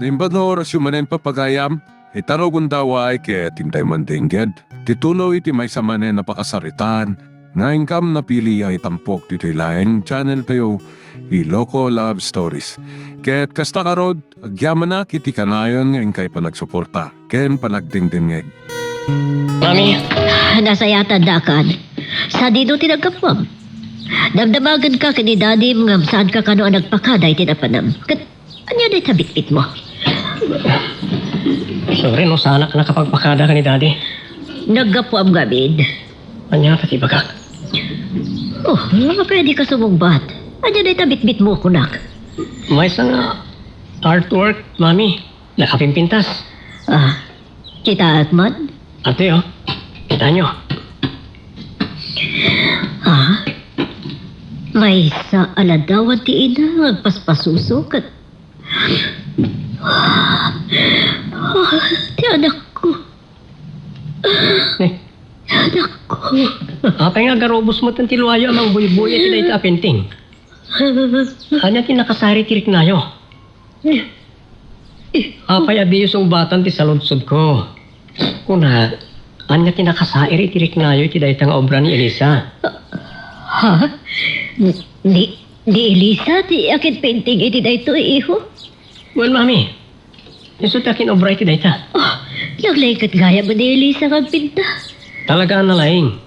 Limbador sumanen papagayam, itaro gundaway kaya tintay mandingged. Titulo iti may samanen napakasaritan, nga ingkam na pili ay tampok dito laing channel kayo, Iloko Love Stories. Kaya't kasta karod, agyaman na kiti kanayon ngayon kay panagsuporta, ken panagdingdingeg. Mami, Nasa yata dakad. Sa dito tinagkapwam. Damdamagan ka kani daddy mga saan ka kano ang nagpakaday tinapanam. Kat, anya na tabitbit mo? sorry no, sana ka nakapagpakada ka ni Daddy. Nagkapwam gabid. Anya, pati bagak. Oh, pwede ka sumugbat. Anya na tabitbit mo kunak. May isang artwork, Mami. Nakapimpintas. Ah, kita at man? Ate, oh. Kita nyo. Ah, may sa aladawan ti ina magpaspasusok at ti anak ko. Eh, Anak ko. apay nga garobos mo tan tiluayo amang buy-buy iti dahi ta apenting. Anya tinakasari tirik nayo. Apay abiyos ang batan ti saludsod ko. Kuna, anya tinakasairi tirik nayo iti dahi tang obra ni Elisa. Ha? Di Elisa, ti akit painting iti da ito, iho? Well, Mami, iso takin obra iti dahi ta. Oh, naglaikat gaya ba ni Elisa kag pinta? Talagaan na laing.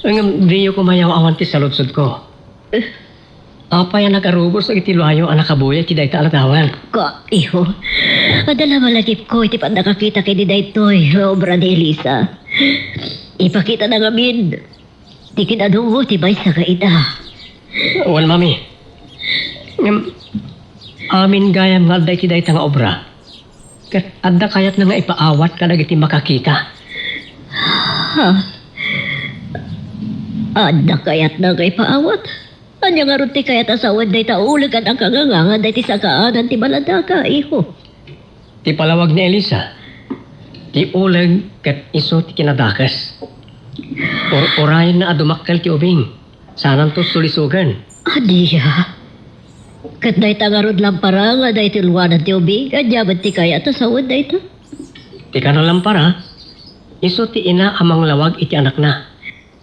Ang diyo ko mayaw awan ti saludsod ko. Apay ang nagarubos iti luayo ang nakabuya iti dahi ta aladawan. Ka, iho. Adala malagip ko, iti pa nakakita kay di da ito, obra ni Elisa. Ipakita na ngamin. Di kinadungo, tibay sa kaida. Well, Mami, amin gayam nga dahi ti dahi ta nga obra. Kat adda kayat na nga ipaawat ka iti makakita. Ha? Ada kayat na kay paawat. Anya nga ron ti kayat asawad day taulag at ang kagangangan day ti sakaanan ti baladaga, iho. Ti palawag ni Elisa, ti ulag kat iso ti kinadakas. Orayan na adumakkel ti ubing. Sanang to sulisugan. Adiya. Kat day tangarod lang para nga day ti luwanan ti ubing. Anya ba't ti kayat asawad day to? Ti kanalang para, iso ti ina amang lawag iti anak na.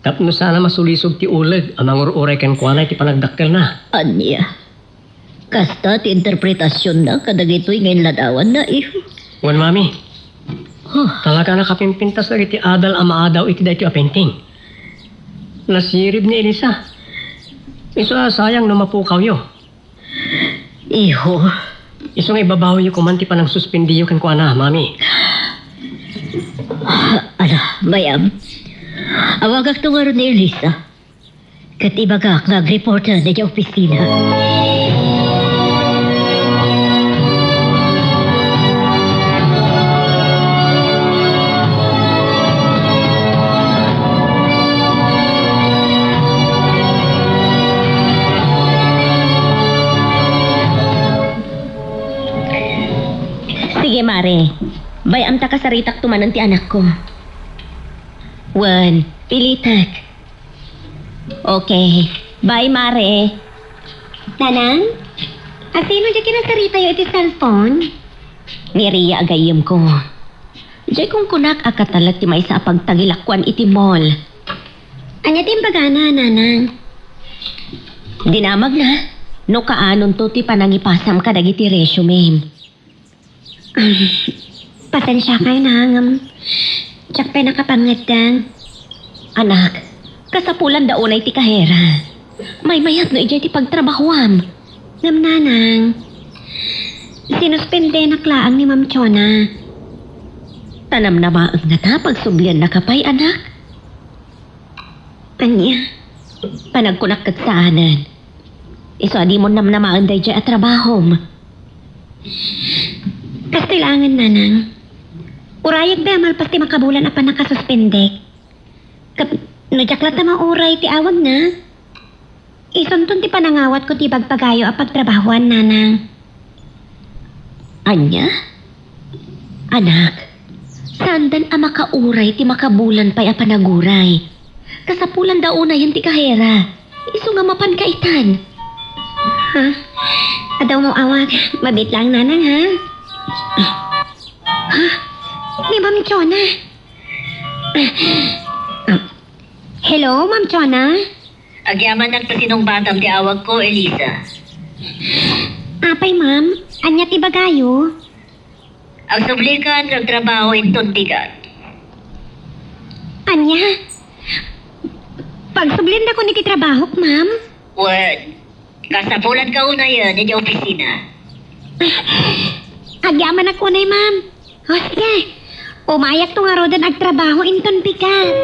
Tapno sana masulisog ti ulag amang uray ken kuana iti panagdakkel na. Anya. Kasta ti interpretasyon na kadagitoy ngayon ladawan na, iho. Wan, Mami, Huh. talaga nakapimpintas na iti adal amaadaw iti dahi ti apenting. Nasirib ni Elisa. Iso sayang no mapukaw yo. Iho. Iso nga ibabaw yo kuman ti panang suspendiyo ken kuana, Mami. Ala, bayam. Awagak to nga ron ni Elisa. Kat ibagak nga reporter na dya opisina. Sige, Mare. Bayam ta kasaritak tumanan ti anak ko. One, pilitak. Okay. Bye, Mare. Nanang? Asino dyan kinasarita yung iti cellphone? Ni Ria agayim ko. Diyay kung kunak akatalag ti may sa pagtagilakwan iti mall. Anya din bagana, nanang? Dinamag na. No kaanon to ti panangipasam ka dagiti resume. Pasensya kayo, nangam. Tsak pa nakapangatang. Anak, kasapulan daunay ti kahera. May mayat no ijay ti pagtrabahuam. Ngam, nanang. Sinuspende na klaang ni Ma'am Chona. Tanam na maag na ta pagsublian na kapay, anak. Anya? Panagkunak katsaanan. Iso adi mo nam namaan day dya at trabahom. Kastilangan, nanang. Urayag ba malpas ti makabulan apa nakasuspende? Nadjaklat na mauray ti awag na. Isuntun ti panangawat ko ti bagpagayo a pagtrabahuan, nanang. Anya? Anak, sandan a makauray ti makabulan pa'y a panaguray. Kasapulan daw na yan ti kahera. Iso nga mapan kaitan. Ha? Adaw mo awag. Mabit lang, nanang, ha? Ni Ma'am Chona. Hello, Ma'am Chona? Agyaman ng tasinong batang di awag ko, Elisa. Apay, ma'am. Anya ti bagayo? Ang sublikan ng trabaho inton bigat. Anya? Pagsublin na ko ni ti trabaho, ma'am. Well, kasapulan ka una yan di opisina. Agyaman ako na, ma'am. O, sige. Umayak to nga rodan ag trabaho inton bigat.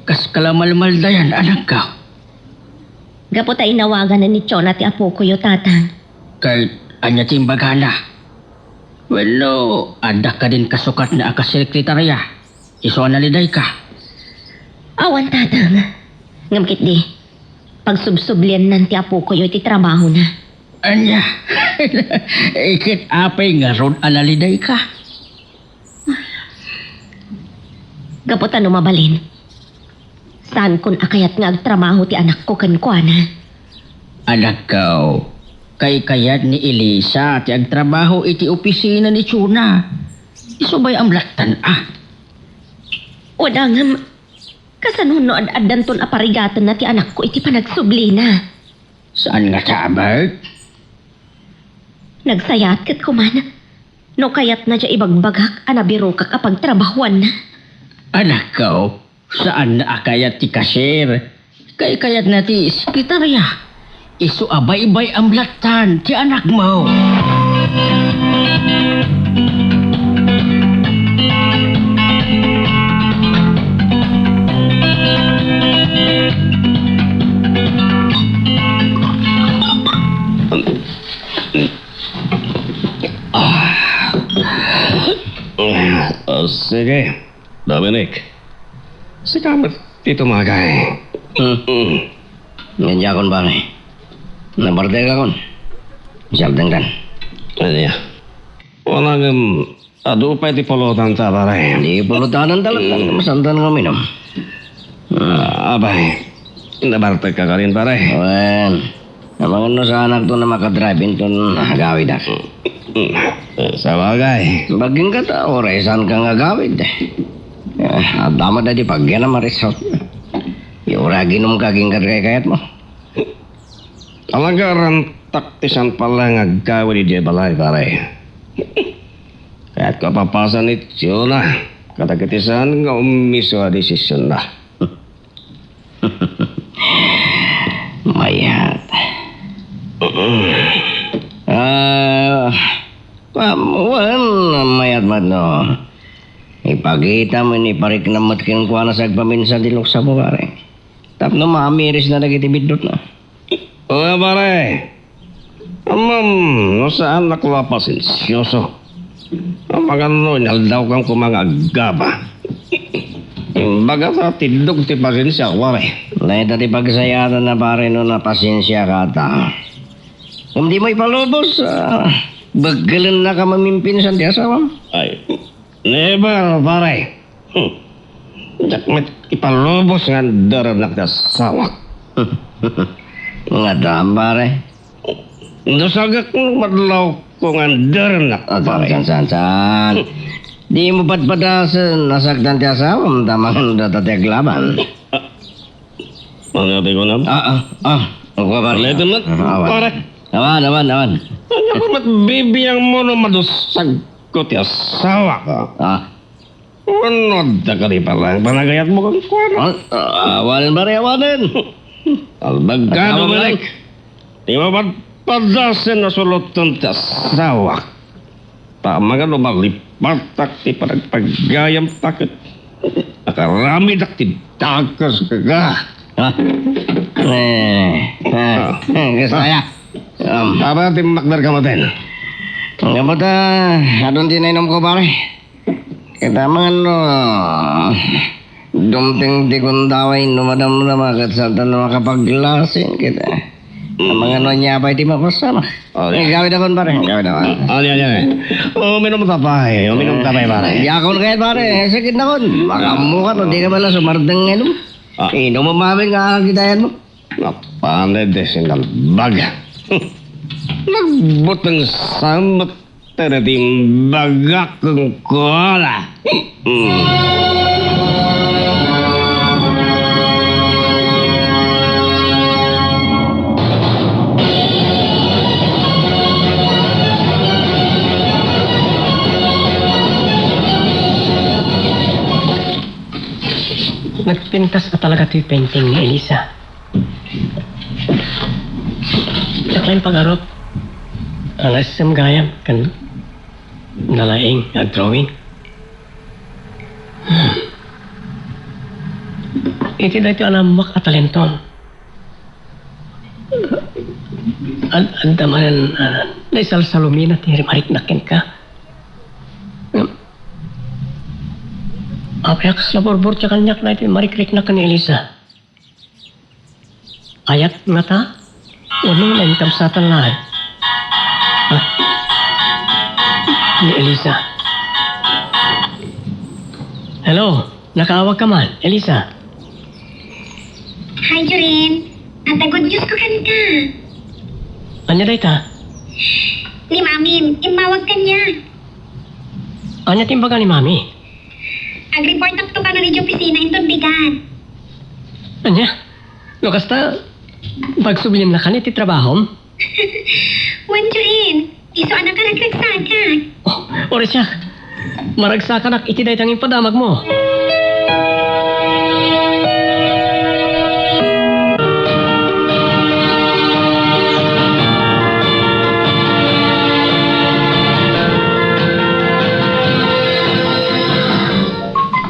Kas kalamal-mal dayan, anak ka. Gapot ay inawagan na ni Chona ti apo ko yo tatang. Kay anya timbagana. Well, ada ka din kasukat na akasekretarya. Iso analiday ka. Awan tatang. Ngamkit di. Pagsubsublian nan ti apo ko yo ti trabaho na. Anya, ikit apay nga ron analiday ka. Gapot ano mabalin. Saan kun akayat nga agtrabaho ti anak ko kankwana? Anak ka, kay kayat ni Elisa ti agtrabaho iti opisina ni Chuna. Isubay ang laktan Wala nga, kasanuno ad-adan ton aparigatan na ti anak ko iti panagsublina. Saan nga tabag? Nagsayat kat kuman. No kayat na dya ibagbagak anabiro ka kapag trabahuan na. Anak ka, saan na akayat ti kasir? Kay kayat na ti sekretarya. Isu abay-bay ang laktan ti anak mo. Sige, Dominic. Sikamat dito mga kay. Nandiyan kon ba ni? Nabarte ka kon? Siyaldang dan. Ano yan? Walang adupay di pulutan ta pare. Di pulutanan talagang masandan kami no. Abay, nabarte ka rin pare. Wen, namangan no sa anak to na makadrive into gawid Sa bagay. Baging ka tao, resan ka nga gawid. Adama na di pagyan na marisot. Yura ginom kaging kayat mo. Alagaran taktisan pala nga gawin di balay pare. Kaya't kapapasan ni Chona. Katakitisan nga umiso a desisyon na. Mayat. Mayat mat no. Ipagita mo ni parik na mat kinukuha na sa agpaminsan di luksa mo pare. Tapno mamiris na nagitibidot na. O pare. Amam, no saan naklapasin siyoso. Ang mga nonyal daw kang kumangagaba. Imbaga sa tidog ti pasensya ko pare. Lahat at ipagsayatan na pare no na pasensya ka ta. Kung di mo ipalubos, bagalan na ka mamimpin sa asawam. Ay, never pare. Jakmet ipalubos nga daranak na sawak. Nga dam pare. Nasagak ng madlaw ko nga daranak pare. San. Di mo patpadasan nasagdan ti asawam tamang datateg laban. Mga ko na. Ako pare. Leto na, pare. Awan. Ano ba't bibiyang mo na madusag ko ti asawa ka? Ano da ka rin pala? Panagayat mo kang kwano? Awanin pare, awanin. Albag ka, Dominic. Di mo ba't padasin na sulutan ti asawa? Tama ka lumalipatak ti panagpagayam takit. Nakarami dak ti dagas ka ka. Saya. Aba ti makdar ka mo din. Dapat adon tinainom ko pare. Kita mga dumting di kundaway numadam na magat sa tanong makapaglasin kita. Ang mga nanyabay di makasama. Oh, Gawin ako, pare. Gawin ako. Uminom tapay. Uminom tapay, pare. Di ako kahit pare. Sakit na kon. Baka mukha no. Di ka pala sumardang inom. Inom mo mamin nga ang kitayan mo. Napanda de sinal baga. Nagbutang samot terating bagak kong kola. Nagpintas ka talaga ito yung painting ni Elisa. Tsaka yung pag-arop. Ang asam gayam kan nalaing at drawing. Iti na ito alam makatalenton. Anda man naisal salumina ti marik nakin ka. Apayak sa borbor tsaka kanyak na ito marikrik na ka ni Elisa. Ayat nga ta? Walang naintam sa tanlahan. Ni Elisa. Hello, nakaawag ka man, Elisa. Hi, Jorin. Ang good news ko kanta. Anya day ta? Ni Mamin, imawag ka niya. Anya timbaga ni Mami? Ag-report up to ka na rin yung opisina, intong bigat. Anya? No, kasta pagsublin na ka ni ti trabahom? Wan, Jorin. Iso anak ka nagsagsagak. Oh, ori siya. Maragsakan ak iti day tanging padamag mo.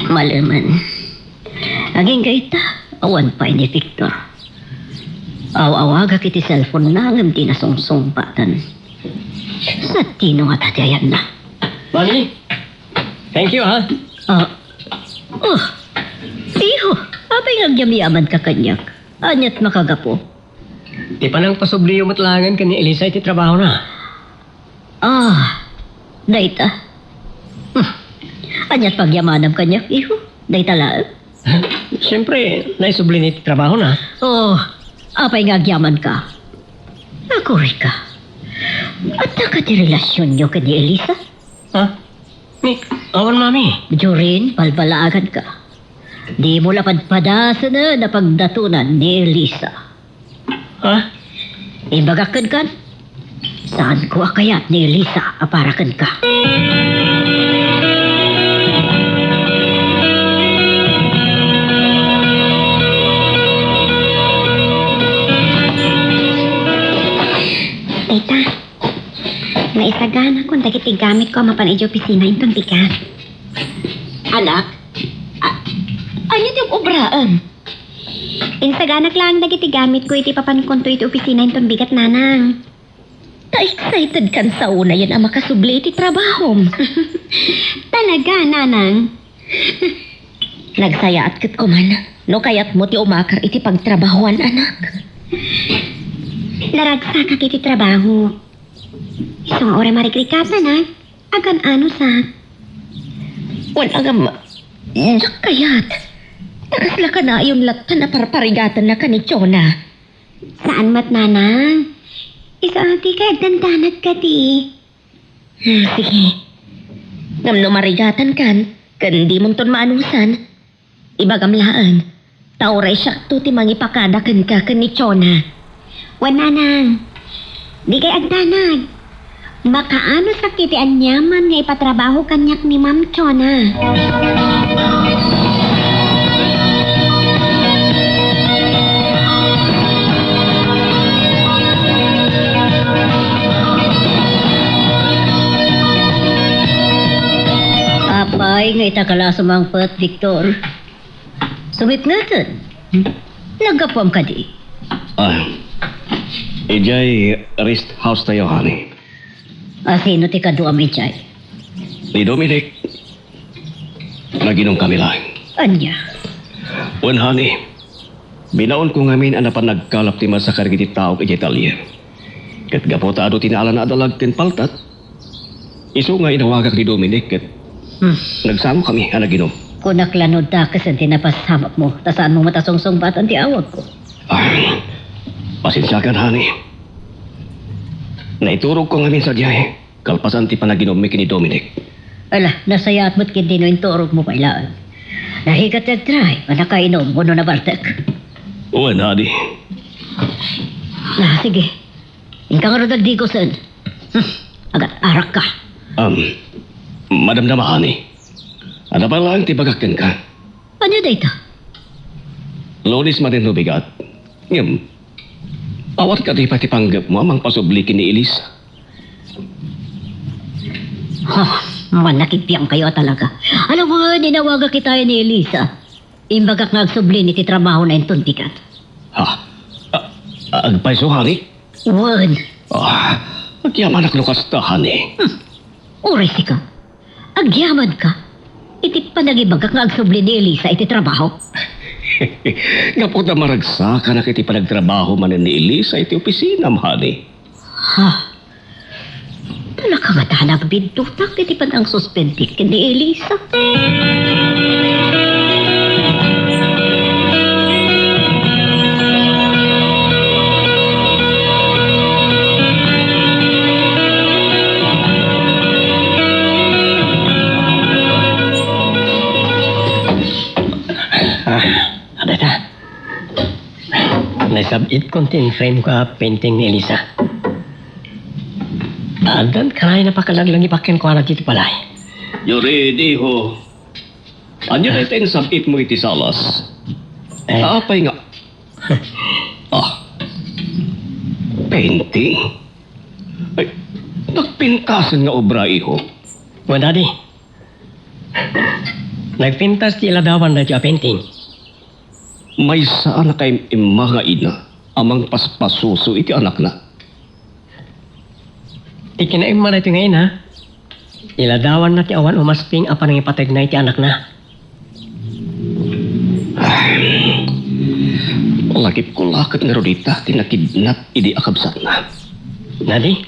Malaman. Aging gaita, awan pa ni Victor. Aw-awaga kiti cellphone na ngam di nasungsungpatan. Sa tino nga tatayan na. Mami, thank you ha. Iho, apay ngagyamiyaman ka kanyak. Anyat makagapo. Di pa nang pasubli yung matlangan ka ni Elisa iti trabaho na. Daita. Anyat pagyamanam kanyak, iho. Daita lang. Siyempre, naisubli ni iti trabaho na. Apay ngagyaman ka. Nakuri ka. At nakati relasyon nyo ka ni Elisa? Ha? Ni, awan Mami. Jorin, balbalaagan ka. Di mo lapadpadasan na napagdatunan ni Elisa. Ha? Ibagakan kan? Saan ko akayat ni Elisa aparakan ka? Tita, naisagana kung dagiti gamit ko mapan iti opisina intong bigat. Anak? Ano yung obraan? Insaganak lang dagiti gamit ko iti papankonto iti opisina intong bigat, nanang. Ta-excited kan sa una yan ang makasubli iti trabahom. Talaga, nanang. Nagsaya at kit ko man. No kayat mo ti umakar iti pagtrabahuan, anak. Laragsa ka kiti trabaho. Isang ora marikrikat na, agan ano sa... Wala nga yak kayat. Nakasla ka na yung latan na parparigatan na ka ni Chona. Saan mat, nanang? Isa ati ka, dandanag ka ti. Sige. Ngam no marigatan kan di mo ton maanusan. Ibagamlaan. Tauray siya to ti mangipakada kan ka ni Chona. Wan, nanang. Di kay agdanag. Makaano sa kiti anyaman nga ipatrabaho kanyak ni Ma'am Chona. Apay nga itakala sumangpat, Victor. Sumit natin. Nagapam ka di. Ijay rest house tayo, honey. Sino ti kaduam ijay? Ni Dominic, naginom kami lang. Anya? When, honey, Binaon ko ngamin ang napanagkalap ti sa karigiti tao kay Italya. Kat gapota ado tinaala na adalag ken paltat. Iso nga inawagak ni Dominic ket nagsamo kami ang naginom. Kung naklanod ta kasan tinapasamak mo, tasaan mo matasong batan ti awag ko. Pasensya ka na, honey. Naiturog ko ngamin sa diyahe. Kalpasan ti panaginom mi kini Dominic. Ala, nasayat mo't kindi no yung turog mo kailaan. Nahigat nag-try, manakainom, uno na bartek. Uwan, honey. Na, sige. Ingka nga rodag di ko san. Agat arak ka. Madam na honey. Ano ba lang tibagakan ka? Ano dito? Lonis man din bigat. Ngam, awat ka di pati panggap mo amang pasublikin ni Elisa. Manakipiyang kayo talaga. Alam mo, ninawaga kita ni Elisa. Imbagak nagsubli ni ti trabaho na yung tuntikat. Agpaiso, honey? Wan, Agyaman lukas ta, honey. oras ka. Agyaman ka. Iti pa nagibagak nagsubli ni Elisa iti trabaho. Nga po na maragsa ka na kiti panagtrabaho man ni Elisa iti opisina, honey. Nakangatahanap bintutak iti pa ang suspendik ni Elisa. Adeta. Naisabit kontin frame ka painting ni Elisa. Adan kanay napakalaglang ipakin ko anak dito palay. You ready, ho? Anyo na ito sabit mo iti salas. Apay nga. Painting? Ay, nagpintasan nga obra, iho. Well, Daddy. Nagpintas ti iladawan na siya painting. May saan na kay mga ina amang paspasuso iti anak na. Ikinaim man ito ngayon, ha? Iladawan na ti awan umasping apan ang ipatag na iti anak na. Lagip ko lakit nga rodita, tinakidnap idi akabsat na. Daddy,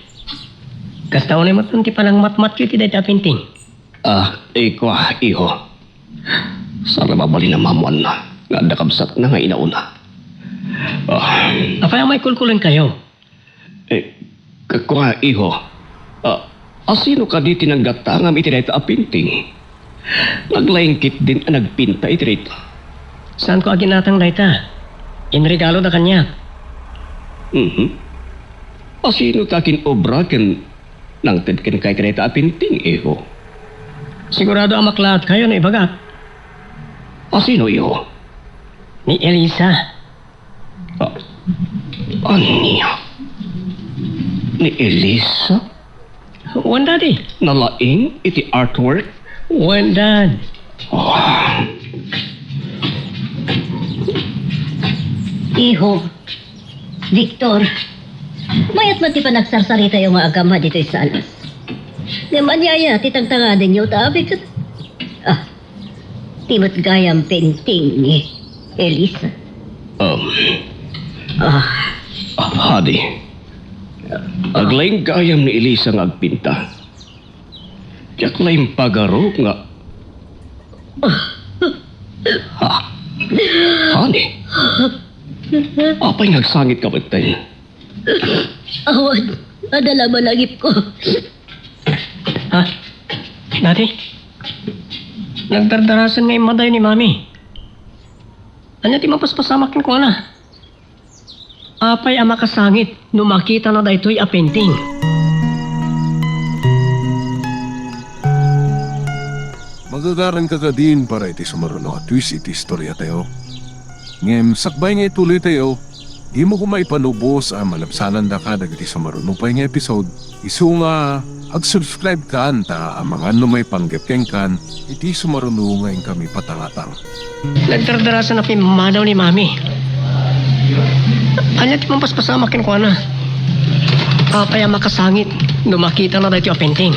kastaon ay matunti pa ng matmat ko iti dahil painting. Iko, iho. Sana mabali na mamuan na. Nga nakabsat na nga inauna. Apay may kulkulan kayo. Kakwa, iho. Asino ka di tinanggatangam iti dahil painting? Naglaingkit din ang nagpinta iti dahil. Saan ko aginatang daita? Inregalo na kanya. Asino takin obra ken nang tedken kay kreta apinting, iho. Sigurado ang maklaat kayo na ibagat. Asino, iho? Ni Elisa. Aniya? Ni Elisa? Wan, Daddy. Nalaing iti artwork? Wan, Dad. Iho, Victor, mayat man ti pa nagsarsarita yung mga agama dito sa alas. Nga manyaya, titagtangadan niyo, tabi ka. Timot gayang painting ni Elisa. Hadi. Aglaing gayam ni Elisa nga agpinta. Tiyak laing pagaro nga. Hani? Apay nagsangit ka ba't tayo? Awan, adala malagip ko. Ha? Daddy? Nagdardarasan nga yung maday ni Mami. Anya ti mapaspasamakin ko na. Apay ang makasangit nung makita na daytoy a painting. Magagaran ka din para iti sumaruno at twist iti istorya tayo. Ngem, sakbay nga ituloy tayo, di mo kumaipanubos ang malabsanan da ka dagiti sumaruno pa nga episode. Isu nga, ag-subscribe ka ta ang mga may panggapkeng kan, iti sumaruno ngayon kami patangatang. Nagdardarasan na pimadaw ni Mami. Anya ti mapaspasamakin ko na. Apay ang makasangit nung makita na daytoy a painting.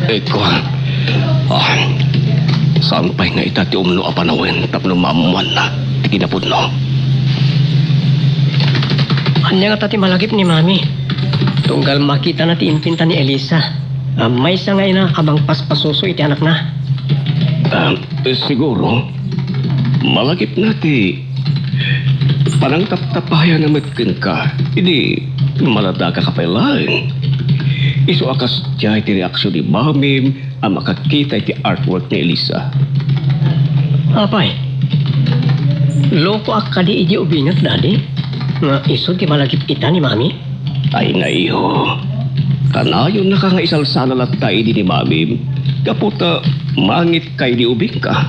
Eko. Sampay nga itati umno apanawen tapno mamuan na. kinapudno. Anya nga tati malagip ni Mami. Tunggal makita na ti impinta ni Elisa. May isa nga ina abang paspasuso iti anak na. Siguro, malagip na ti parang taptapayan na matkin ka. Hindi, malada ka kapailain. Iso akas tiya iti reaksyon ni Mami ang makakita iti artwork ni Elisa. Apay, loko akadi iji ubingat dadi. Nga iso ti malagip ita ni Mami. Ay na iyo. Kanayon na ka nga isalsala lat tayo di ni Mami. Kaputa, mangit kay di ubing ka.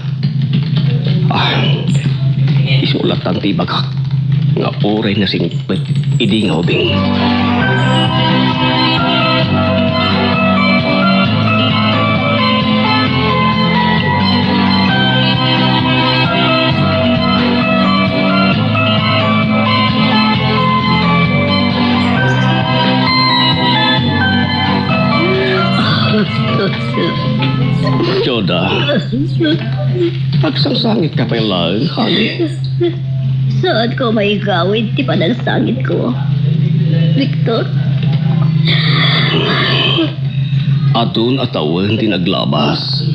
Isulat ang tibagak. Nga oray na singpit, idi nga ubing. Joda, pagsangsangit ka pa lang, honey. Saan ko may gawin ti panagsangit ko? Victor? Atun atawan di naglabas.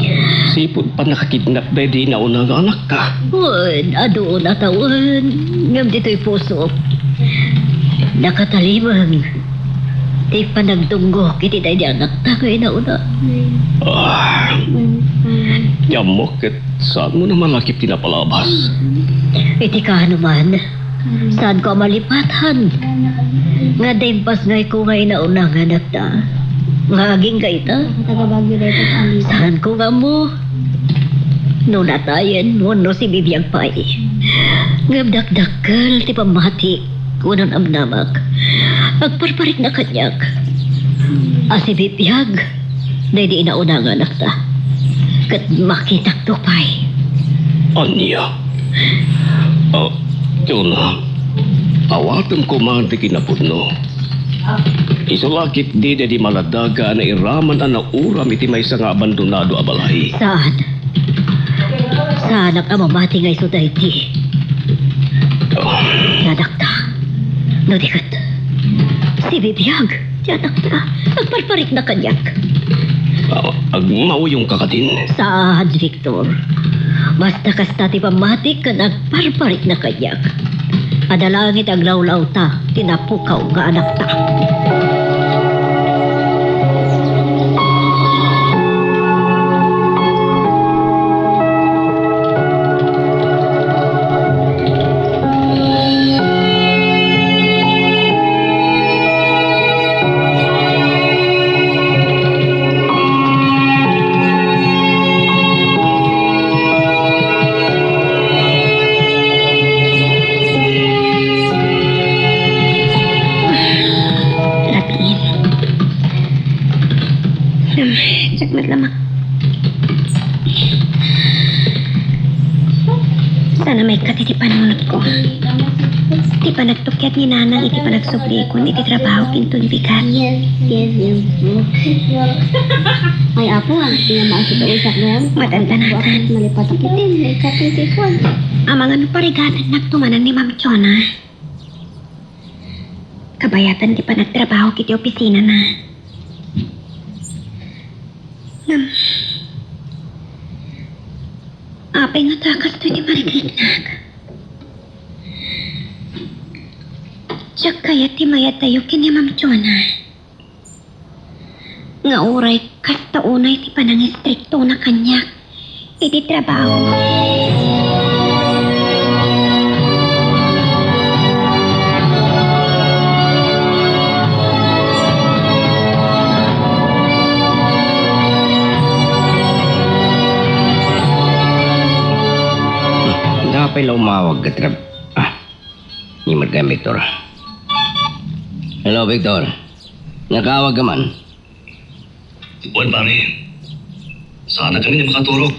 Sipod pa nakakidnap na di naunang anak ka. Uy, adoon atawan. Ngam dito'y puso. Nakatalimang. Di pa nagtunggo, kiti tayo di anak ta kayo na una. Yamok at saan mo naman lakip tinapalabas? Iti ka naman. Saan ko malipatan? Nga dimpas ngay ko ngay na unang anak ta. Nga aging ka ita? Saan ko nga mo? No natayan mo no si Bibiyang Pai. Nga dakdakal ti pamati. Kunang amnamak. Agparparik na kanyak. Si Bibiyag. Dahil di inauna nga anak ta. Kat makitak tupay. Anya? Yun na. Awatan ko man ti kinapudno. Isulakit di na di maladaga na iraman ang nauram iti may nga abandonado abalay. Saan? Saan ang amamati nga iso dahil di? Yadak ta. No dikat. Si Bibiyag. Yadak ta. Agparparik na kanyak. Agmauyong kakatin. Saan, Victor? Basta kasta ti pamatik ka nagparparik na kanyak. Adalangit ang lawlaw ta, tinapukaw nga anak ta. Sana may iti panunod ko. Iti panagtukyat ni nanang, iti panagsubli ko, iti trabaho kintun bigat. Yes. Ay, apo, hindi na maasip ang usak na yan. Matanda na kan. Malipat ang kitin, may katin. Ang mga nupariganan nagtumanan ni Ma'am Chona. Kabayatan di pa nagtrabaho kiti opisina na. Apay nga takas to di marigitnag. Tiyak kaya ti mayat tayo kini Ma'am Chona. Nga oray kasta unay ti panang istrikto na kanyak. Iti trabaho. Napay umawag ka trab. Ni Marga Victor. Hello, Victor. Nakawag ka man. Buwan pare, sana kami na makaturog.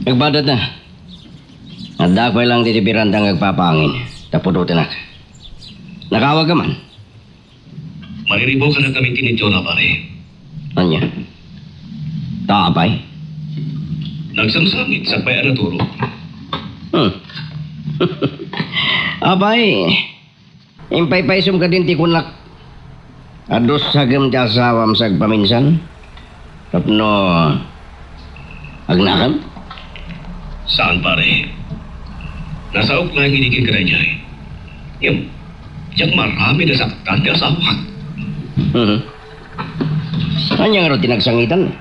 Nagbadat na. Nadakpay lang dito birandang nagpapangin. Tapudutin na. Nakawag ka man. Mariribo ka na kami tinidyo na pare. Anya? Taapay? Nagsamsamit sa bayan na turog. Abay, impay-paisum ka din ti kunak. Ados sagam ti asawam sag paminsan. Tapno, agnakan? Saan pare? Nasa ukla ang hinigin ka na niya eh. Yung marami na saktan ni asawa. Kanya nga rin tinagsangitan.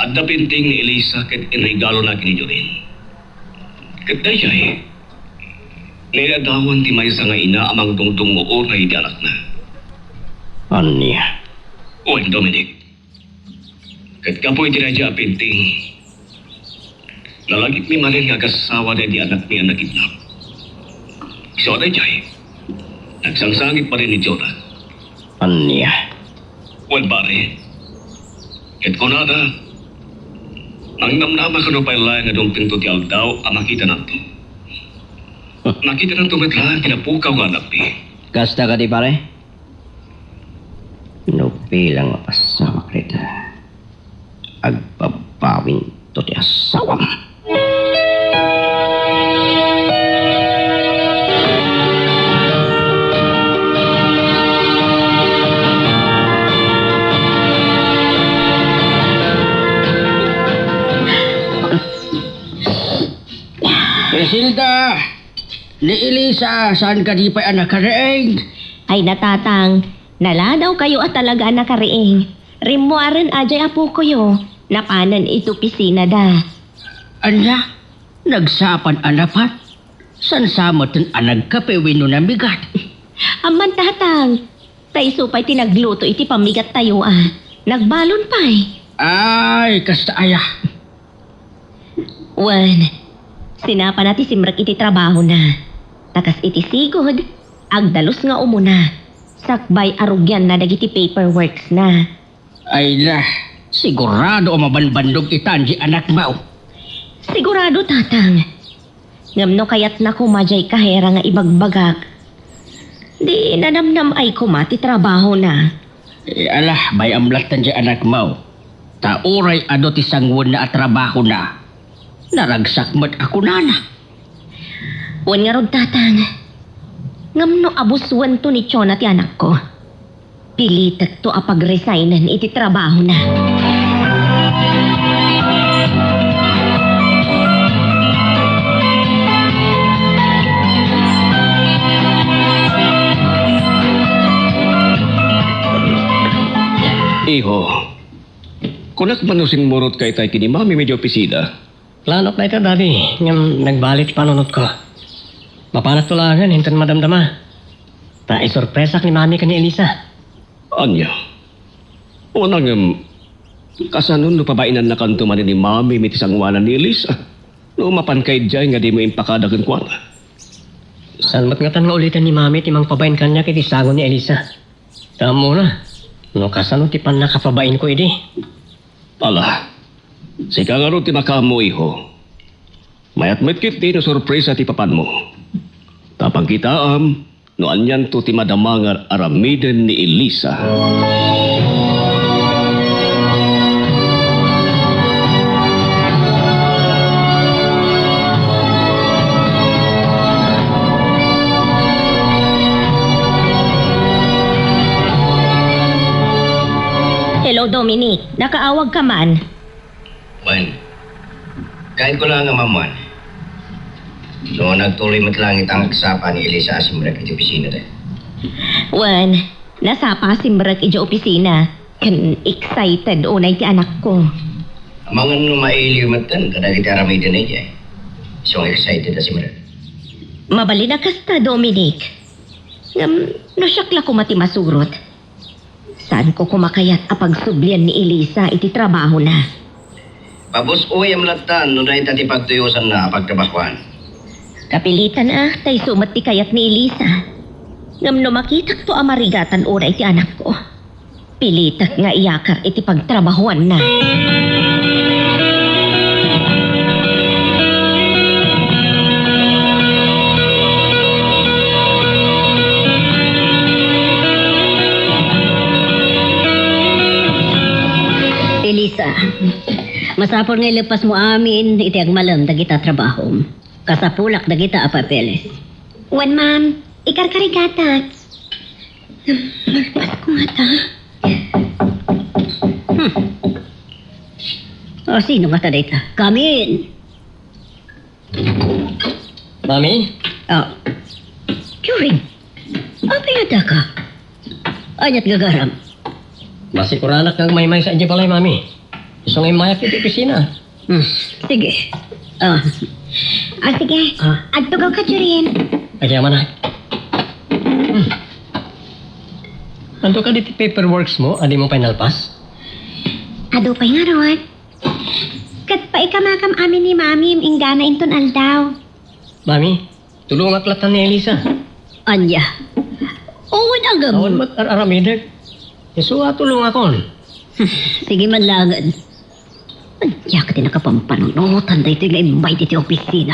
At napinting ni Elisa kat inregalo na kininyo rin. Kat na siya eh. Niadawan ti may nga ina amang tungtung mo oray di anak na. Anya? Oy, Dominic. Kat kapoy ti na siya pinting. Nalagit mi malin nga kasawa na di anak niya nakidnap. So na siya eh. Nagsangsangit pa rin ni Jonah. Anya? Well, pare. Kat ko na ang namnama ko na pala nga dong pinto ti Aldaw ang makita nato. Nakita ng tumitla, kinapukaw nga anak ni. Kasta ka di pare? Nupilang mapasama kita. Agpapawin to ti asawam. Silda! Ni Elisa, saan ka di pa anak kareeng? Ay natatang, naladaw kayo at talaga nakariing. Rimuaran ajay apo ko yo, napanan ito pisina da. Anya, nagsapan anapat? San samot ang anag kapewino na bigat? Aman tatang, tay supay tinagluto iti pamigat tayo Nagbalon pa'y. Ay, kasta aya. Wan, sinapa nati simrak iti trabaho na. Takas iti sigod, agdalos nga umuna. Sakbay arugyan na dagiti paperworks na. Ay la, sigurado o mabanbandog itanji anak mo. Sigurado tatang. Ngamno kayat na kumajay kahera nga ibagbagak. Di nanamnam ay kumati trabaho na. Alah, may amlat tanji anak mo. Tauray ado ti sangwon na at trabaho na. Naragsak mat ako nana. Wan nga rod tatang. Ngamno abuswan to ni Chona ti anak ko. Pilitak to apag-resignan iti trabaho na. Iho, kunak manusing murot kay tay kini mami medyo opisina. Planot na ito, Daddy. Ngam nagbalit panunod ko. Mapanat tulangan, hintan madamdama. Ta isorpresak ni Mami ka ni Elisa. Anya? Unang kasanon no pabainan na kanto man ni mami miti sangwanan ni Elisa. No mapan kay jay nga di mo impakada kang kwan. Salmat nga tan nga ulitan ni Mami timang pabain kanya kiti sagon ni Elisa. Tamo na. No kasano ti pan nakapabain ko idi. Ala, si kagaro ti makamo iho. Mayat metkit di no sorpresa ti papan mo. Tapang kita no anyan to ti madamangar aramiden ni Elisa. Hello, Dominic. Nakaawag ka man. Man, kain ko lang ang mamuan. So, nagtuloy matlangit ang kasapa ni Elisa Asimrek at opisina tayo. Wan, nasapa si Mrak iti opisina. Kan excited unay ti anak ko. Mga nung mailiw matan, kada kita ramay din ay so, excited na si Mrak. Mabali na kasta, Dominic. Nasyakla ko mati masurot. Saan ko kumakayat apag sublian ni Elisa iti trabaho na. Pabos uy ang latan, nung na itati pagtuyosan na pagtrabahuan. Kapilitan tay sumat ti kayat ni Elisa. Ngam no makitak to amarigatan ora iti anak ko. Pilitak nga iyakar iti pagtrabahuan na. Elisa, Masapol nga ilupas mo amin, iti agmalam dagita trabaho. Kasapulak dagita papeles. Wan, ma'am. Ikarkarigata. Malpas ko nga ta. O sino nga dita? Kamin. Mami? Curing. Apa yata ka? Anyat gagaram. Masikuranak kang may sa inyo balay, mami. Gusto nga mayak iti opisina. Sige. Sige. Agtugaw ka, Jurin. Ay, kaya man na. Ando ka diti paperworks mo, adi mo pinalpas? Adupay nga ron. Kat pa ikamakam amin ni Mami ingana inton aldaw. Mami, tulungan aklatan ni Elisa. Anya. Uwan agam. Awan mat aramidag. Yesuwa tulong akon. Sige man langan. Anya ka din nakapampanunutan da ito yung invite iti opisina.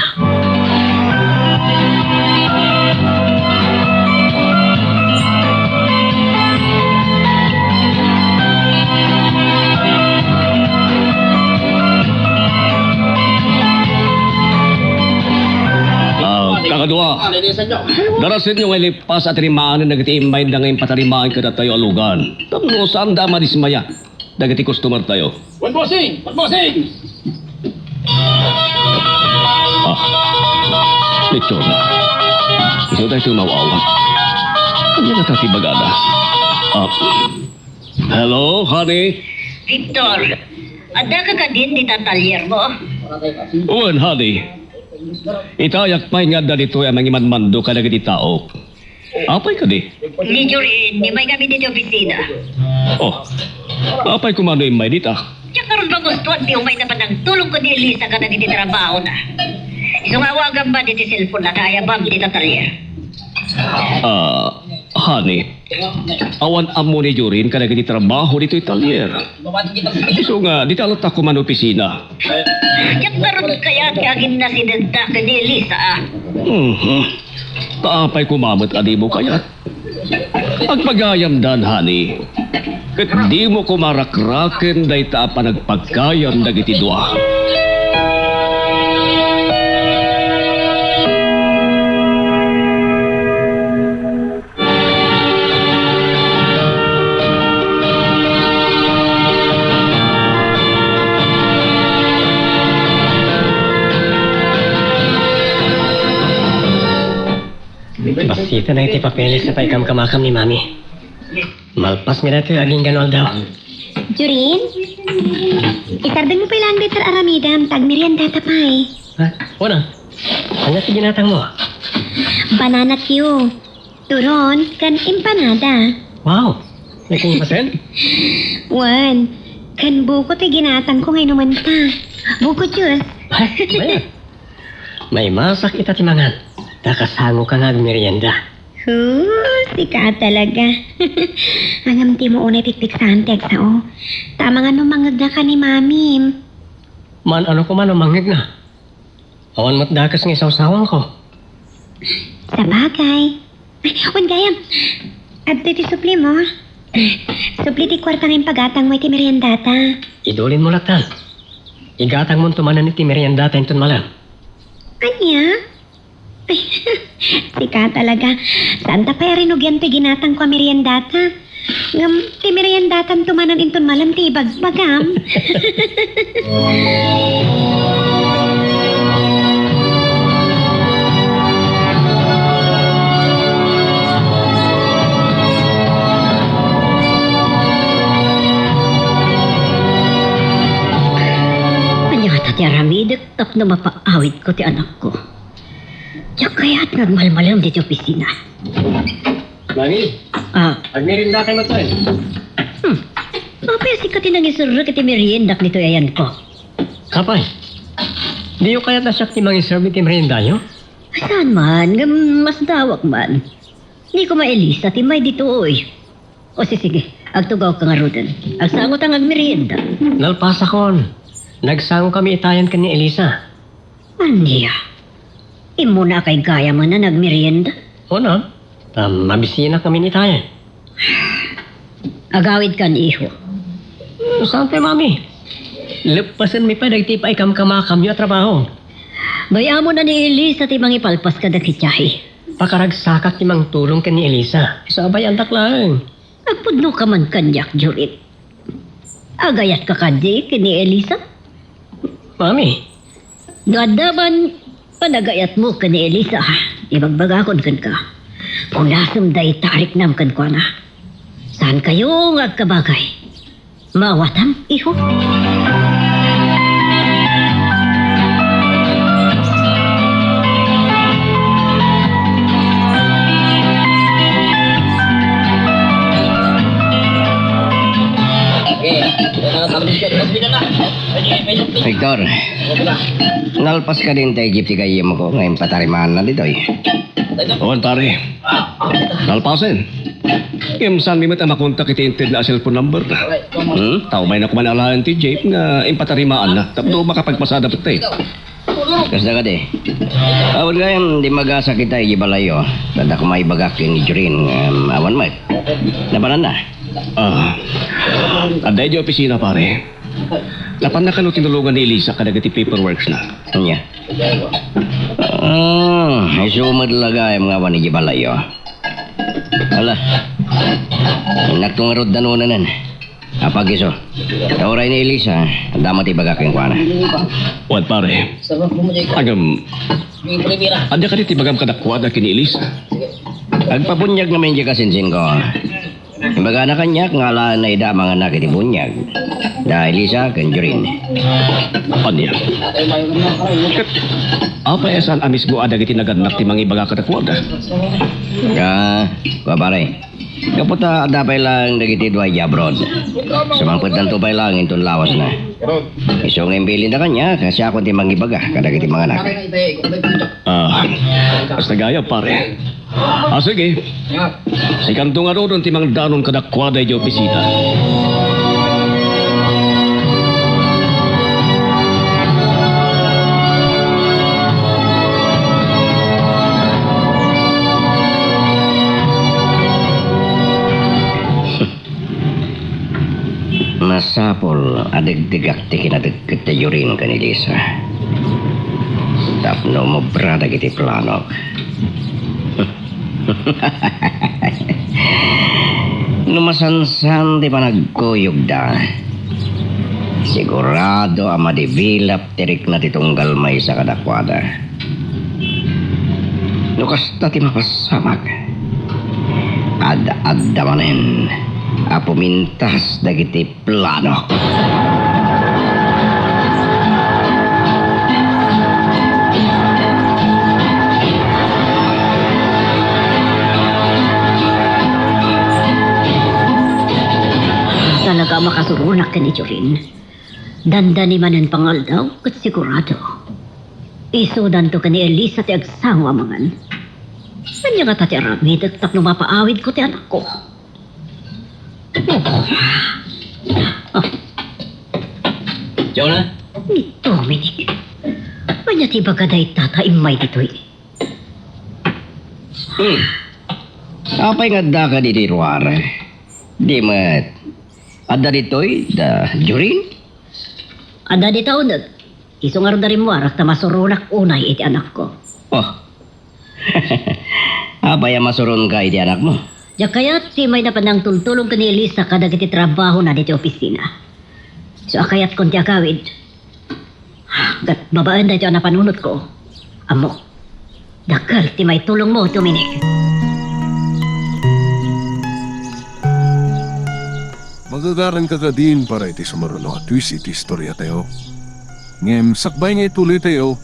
Kakadua, darasin nyo ngay lipas at rimaan na nagtiimbay na ngayon patarimaan ka na tayo alugan. Tamo saan da madismaya? Dagiti customer tayo. One bossing! Lechon. Ito tayo tumawawan. Kanya na tatibagada. Hello, honey? Victor, ada ka din di tatalyer mo? Uwan, honey. Itayak pa nga dito ay mangimanmando ka na giti tao. Apay ka di? Ni Jorin, di may kami dito opisina. Oh, apay kumano yung may dita? Diyan karon ba gustuhan di umay na pa ng tulong ko di Elisa ka na giti trabaho na. Sungawagan ba diti cellphone na kaya bang di tatalyer? Honey, awan amo ni Jorin ka na giti trabaho dito italyer. So nga, di talot ako man opisina. Diyan karon kaya kagin na si Denta ka di Elisa Taapay kumamot adi mo kayat. Pagpagayam dan, honey. Kat di mo kumarakraken day ta pa nagpagkayam dagiti dua. Basita na iti papeles sa paikam kamakam ni Mami. Malpas mi na ito aging ganol daw. Jurin? Itardang mo pa ilang liter aramidam, tagmerienda tapay. Ha? Una, ano si ginatang mo? Banana Q. Turon, kan empanada. Wow! May pasen? Wan, kan buko ti ginatang ko ngayon naman ta. Buko Diyos. Ay, may masak ita timangan. Takasango ka nga merienda. Sika talaga. Angam ti mo unay pikpik sa antek sa o. Tama nga numangag na ka ni Mami. Man ano ko man umangig na. Awan mo't dakas ng isaw-sawang ko. Sa bagay. Ay, wan gayam. At ti supli mo. Supli ti kwarta ng pagatang mo iti meriendata. Idulin mo latan. Igatang mo tumanan iti meriendata inton malam. Anya? Sika talaga. Saan ta pa rinugyan ti ginatang ko meriendata? Ngam ti meriendatan tumanan inton malam ti bagbagam. Anyata ti aramidek tap na mapaawit ko ti anak ko. Diyak kaya't nagmalmalam dito opisina. Mami, agmerienda kayo mo Apa si katinang isurro kiti meriendak nito ayan ko? Kapay, di yung kaya nasyak ti mangiserve iti merienda nyo? Saan man? Mas dawak man. Di ko maelisa ti may dito oy. O sige, agtugaw ka nga rodan. Agsangot ang agmerienda. Nalpasa kon. Nagsango kami itayan ka ni Elisa. Aniya? Imo na kay gaya man na nagmerienda? O na, mabisina kami ni tayan. Agawid ka ni iho. Saan tayo, Mami? Lepasan mi pa dagiti pa ikam kamakam yo trabaho. Bayamo na ni Elisa ti mangipalpas ka dakityahe. Pakaragsakak ti mang tulong ken ni Elisa. Sabay antak lang. Agpudno ka man kanyak, Jurit. Agayat ka kadi kini Elisa? Mami, Gadaban, panagayat mo kini Elisa. Ibagbagakon kan ka. Kung lasam day tarik nam kan kwa na. Saan kayo nga kabagay? Mawatam, iho? Victor, nalpas ka din tayo jeep ti kayo mo ko ngayon patarimaan na dito eh. Owan pare. Nalpasin. Saan mi mata makontak iti inted na cellphone number na. Tao may nakumanalahan ti Jeep nga impatarimaan na. Tapno makapagpasada pa tayo. Kasda ka di. Awan ngayon, di magasa kita ibalayo. Tanda ko may bagak ni Jorin. Awan mo. Nabanan na. Anday di opisina pare. Lapan na kano tinulungan ni Elisa kadagati paperworks na. Anya. Ay sumad lagay mga awan ni ibalayo. Ala. Naktong arod danunanan. Apag iso. Tauray ni Elisa. Ang damat ibagak yung kuwana. Owan pare. Agam. Anda ka diti bagam kadakwada kini Elisa. Agpabunyag naman di kasinsin ko. Imbaga na kanya, ngalaan na ida mga anak iti bunyag. Da Elisa, Kanjurin. Anya. Apa esan amis mo adag iti naganak ti mga ibaga kadakwada. Kwa pare. Kaputa adapay lang dagiti duay abroad. Sumangpot ng tupay lang intun lawas na. Iso ng imbilin na kanya, kasi ako ti mangibaga kadagiti mga anak. Basta gaya pare. Sige. Si kantong aron ti mga danon kadakwada iti opisita. Masapol adagdagak ti kinadagkat ti Jorin kan Elisa. Tapno mo brada kiti planok. Numasansan di pa nagkuyog da. Sigurado ang madibilap tirik na titunggal may sa kadakwada. Nukas na ti mapasamag. Ad-adda manen. Apumintas dagiti plano. Talaga makasurunak ka ni Jorin. Dandani manan pangaldaw kat sigurado. Isudan to ka ni Elisa ti agsawa mangan. Kanya nga tati arami, dagtak no mapaawid ko ti anak ko. Jonah? Ni Dominic. Kanya ti bagaday tata imay dito'y. Apay nga da ka di ruar. Di mat. Ada dito'y da Jorin? Ada di taon nag. Isong aron dari mo arak na masurunak unay iti anak ko. Oh. Apay ang masuron ka iti anak mo? Ya kayat si may napanang tultulong ka ni Elisa kadag iti trabaho na diti opisina. So akayat kon ti akawid. Gat babaan da iti napanunot ko. Amo. Dakal ti may tulong mo, Dominic. Magagaran ka ka din para iti sumaruno at twist iti istorya tayo. Ngem, sakbay nga ituloy tayo,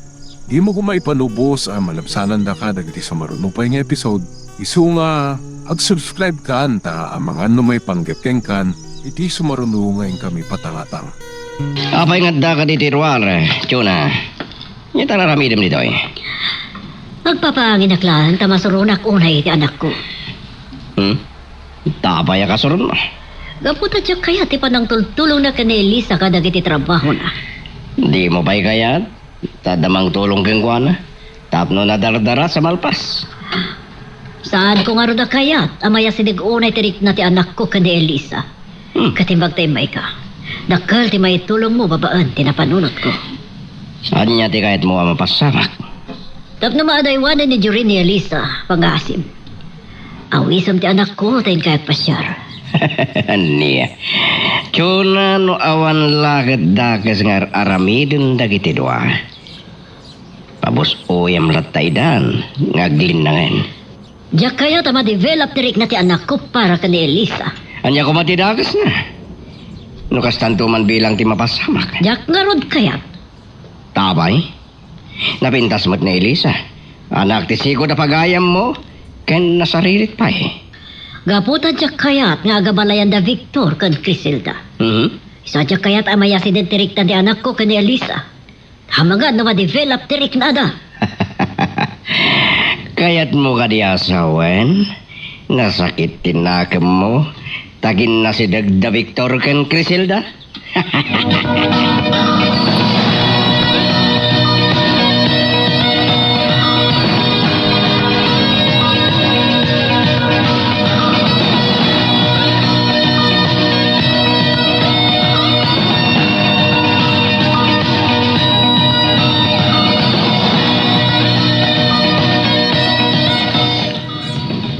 di mo kumaipanubos ang malabsanan da ka dagiti sumaruno pa nga episode. Isu nga, ag-subscribe ka anta ang mga may panggepkeng kan, iti sumaruno ngayon kami patangatang. Apay nga da ka di ruar, Jonah. Nga tararamidim dito eh. Magpapaangin aklaan ta masurunak unay iti anak ko. Tapay ka surun mo. Gaputa siya kaya ti panang tultulong na ka ni Elisa kadag iti trabaho na. Di mo pa'y kayat? Tadamang tulong keng kuwana. Tapno na dardara sa malpas. Saan ko nga ro na kayat? Amaya sinig unay tirik na ti anak ko ka ni Elisa. Katimbag tayo may ka. Dakal ti may tulong mo babaan, tinapanunot ko. Anya ti kahit mo mapasamak. Tapno maadaywanan ni Jorin ni Elisa, pangasim. Awisam ti anak ko, tayo kahit pasyar. Niya. Tuna no awan lagat dakas ngar aramidin dagiti dua. Pabos oyam lataydan, ngaglin na ngayon. Diyak kaya ta ma-develop tirik na ti anak ko para ka ni Elisa. Anya ko matidagas na. Nukas tanto man bilang ti mapasamak. Diyak nga rod kaya. Tabay. Napintas mo't na Elisa. Anak ti sigo na pagayam mo, ken nasaririt pa eh. Gaputan diyak kayat nga agabalayan da Victor kan Criselda. Isa diyak kayat amaya si den tirik na ti anak ko ka ni Elisa. Hamagad na ma-develop tirik na da. Kaya't mo ka di asawan, nasakit tinakam mo, tagin na si Dagda Victor ken Criselda.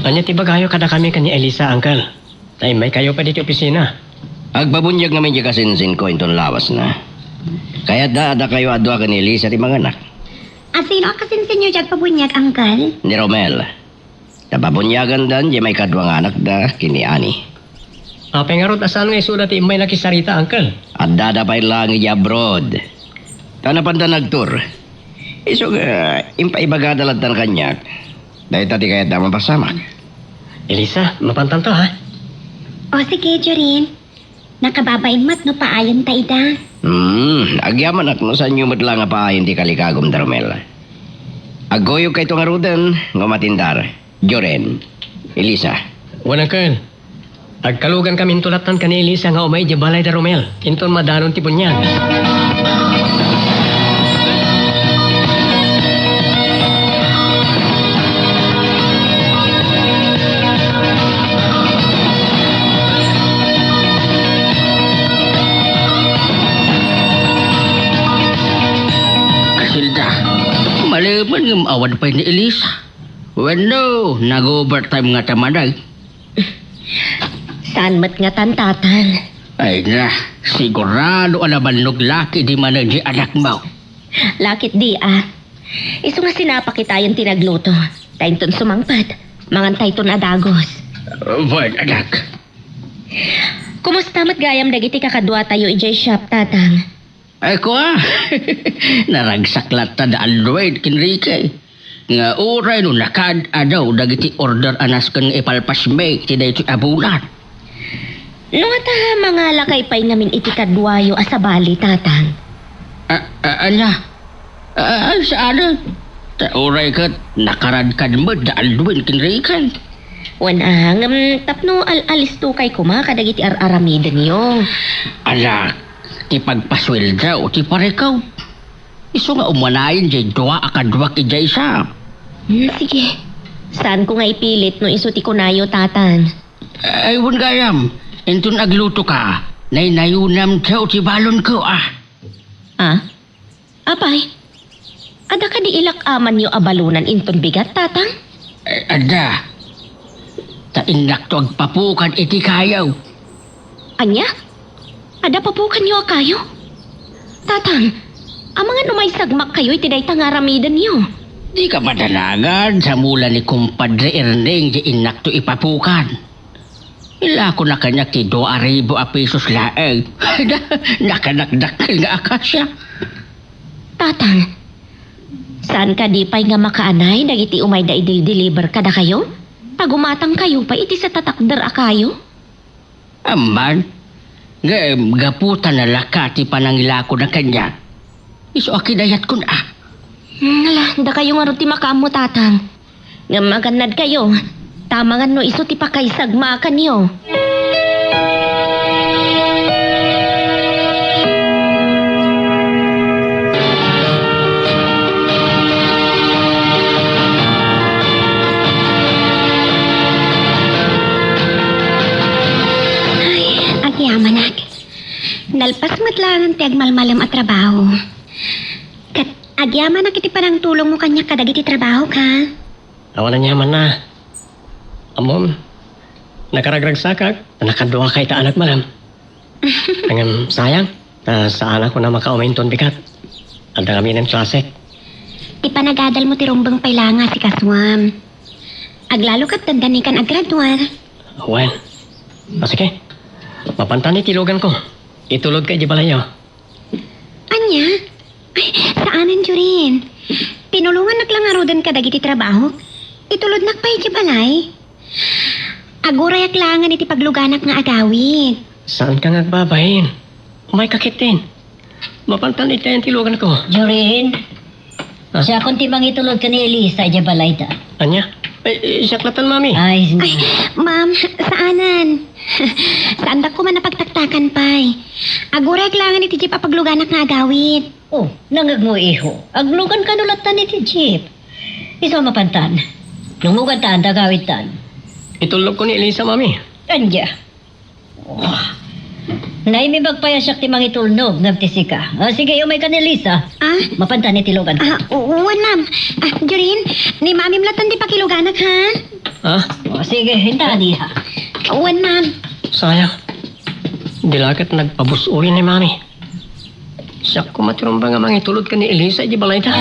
Anya ti bagayo kada kami kani Elisa, Uncle. Tay may kayo pa dito opisina. Agbabunyag namin di kasinsin ko inton lawas na. Kaya ada kayo adwa ka ni Elisa ti mga anak. Sino kasinsin nyo dyan pabunyag, Uncle? Ni Romel. Nababunyagan dan di may kadwang anak da kini Ani. Apay nga rod asan nga isulat ti may nakisarita, Uncle. At dadapay lang iya abroad. Tanapan da nagtur. Iso nga, impaibagadalat tan kanyak. Dahil tati kaya damang pasamak. Elisa, mapantan to, ha? O sige, Jorin. Nakababain mat no paayon ta ida. Agyaman ak no sa inyo lang nga pa hindi kalikagom darumel. Agoyo kay itong arudan, ngumatindar. Joren, Elisa. Wan, Uncle. Agkalugan kami tulatan kani Elisa nga umay di balay da Romel. Inton madanon ti bunyag. Maliban ng awan pa ni Elisa. When no, nag-overtime nga tamaday. Saan mat nga tantatan? Ay na, sigurado alaman laki di man di anak mo. Lakit di Iso nga sinapakitayon tinagluto. Tainton sumangpad. Mangantay ton adagos. Wag anak. Kumusta mat gayam dagiti kakadwa tayo ijay shop, tatang? Ay ko naragsaklat ta da Android kinrike. Nga oray no nakad adaw dagiti order anas kan ipalpas make ti daytoy abulan. No ata mga lakay pay ngamin iti kadwayo asabali, tatang. Anya? Sa ano? Ta oray kat nakaradkad mo da Android kinrikan. Wanang tapno alis to kay kuma kadagiti aramida niyo. Anak, ti pagpaswelda o ti parekaw. Iso nga umanayin jay dua akadwa ki jay sa. Sige. Saan ko nga ipilit no iso ti kunayo, tatan? Ay, wan gayam. Entun agluto ka. Naynayunam daw ti balon ko Apay? Ada ka di ilak aman yo abalunan inton bigat, tatang? Ada. Tainak to agpapukan iti kayaw. Anya? Ada papukan niyo kayo? Tatang, amang ano may sagmak kayo itiday tangaramidan niyo. Di ka madalagan sa mula ni kumpadre Erneng di inak to ipapukan. Ila ko na kanya ti 2,000 pesos laeng. Nakanakdakil nga akasya. Tatang, saan ka di pa'y nga makaanay dagiti umay da i-deliver kada kayo? Pagumatang kayo pa iti sa tatakder akayo? Amman, gaputan na lakati panangilako na kanya. Iso akinayat ko na. Nala, da kayo nga rin ti makaamo, tatang. Nga maganad kayo. Tama nga no iso ti pakaysagmaakan niyo. Nalpas mo't lang ang tiagmalmalam at trabaho. Kat agyaman na kiti parang tulong mo kanya kadagiti trabaho ka. Awan na nyaman na. Amom, nakaragrag sakag, nakadua kay ta anak malam. Ang sayang, saan ako na makauminton bigat. Anda kami ng klase. Ipanagadal mo ti rumbang pailanga si Kaswam. Aglalo kat tandani kan aggraduar. Well, sige. Mapantan ni tilugan ko. Itulog kay di balayo. Anya? Ay, saanan dyo rin? Tinulungan naklangarodan ka dagiti trabaho. Itulod nakpay di balay. Aguray aklangan iti pagluganak nga agawid. Saan ka nagbabahin? Umay kakitin. Mapantan iti ang tilugan ko. Jorin, Ah. siya kung timang itulog ka ni Elisa, dya balay ta. Anya? Ay, siyaklatan, mami. Ay, Ay, ma'am, saanan? Saan da ko man napagtaktakan pay? Aguray aklangan iti di papagluganak nga agawid. oh, nangag mo iho. Aglugan ka nulatan ni ti Jeep. Isa mapantan. Lumugan taan, tagawid tan. Itulog ko ni Elisa, mami. Anja. Oh. Nay, may magpayasak ti mga itulnog, nagtisi ka. Sige, umay ka ni Elisa. Ah? Mapantan ni tilogan. Uwan, ma'am. Jorin, ni mami mlatan di pakiluganak, ha? Ha? Sige, hintaan niya. Uwan, ma'am. Sayang. Dilagat nagpabusuin ni mami. Siya ko matirumba nga mga itulog ka ni Elisa, di balay ta.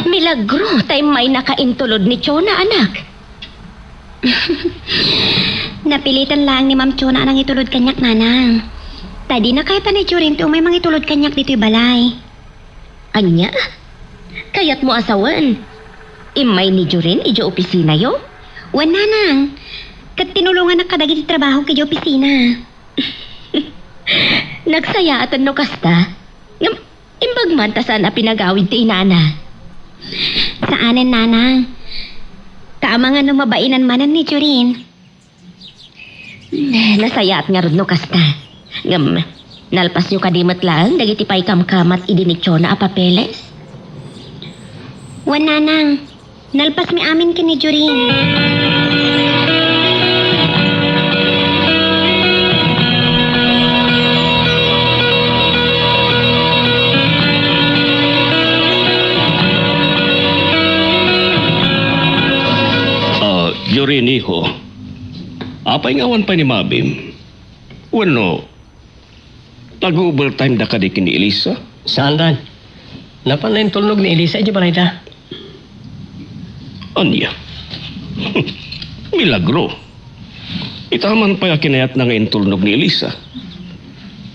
Milagro, tay may nakaintulod ni Chona, anak. Napilitan lang ni Ma'am Chona anang itulod kanyak, nanang. Tadi na kahit ni Jorin to may mga itulod kanyak dito'y balay. Anya? Kayat mo asawan. Imay ni Jorin, ijo opisina yo? Wan, nanang. Kat tinulungan na kadagiti trabaho kay opisina. Nagsaya atan no kasta. Imbag man ta sana pinagawid ti inana. Saanan, nanang? Kaamang ano mabainan manan ni Jorin. Nasayat nga rod no kasta. Nalpas nyo kadimat lang, dagiti pa'y kamkamat idinitsyo na apapeles. Wan, nanang. Nalpas mi amin ka ni Jorin. Jorin, iho. Apay ngawan pa ni Mabim. Wano, nag-overtime da ka di kini Elisa? Saan dan? Napan na yung tulog ni Elisa, di balay ta. Anya? Milagro. Itaman pa kinayat na nga intulnog ni Elisa.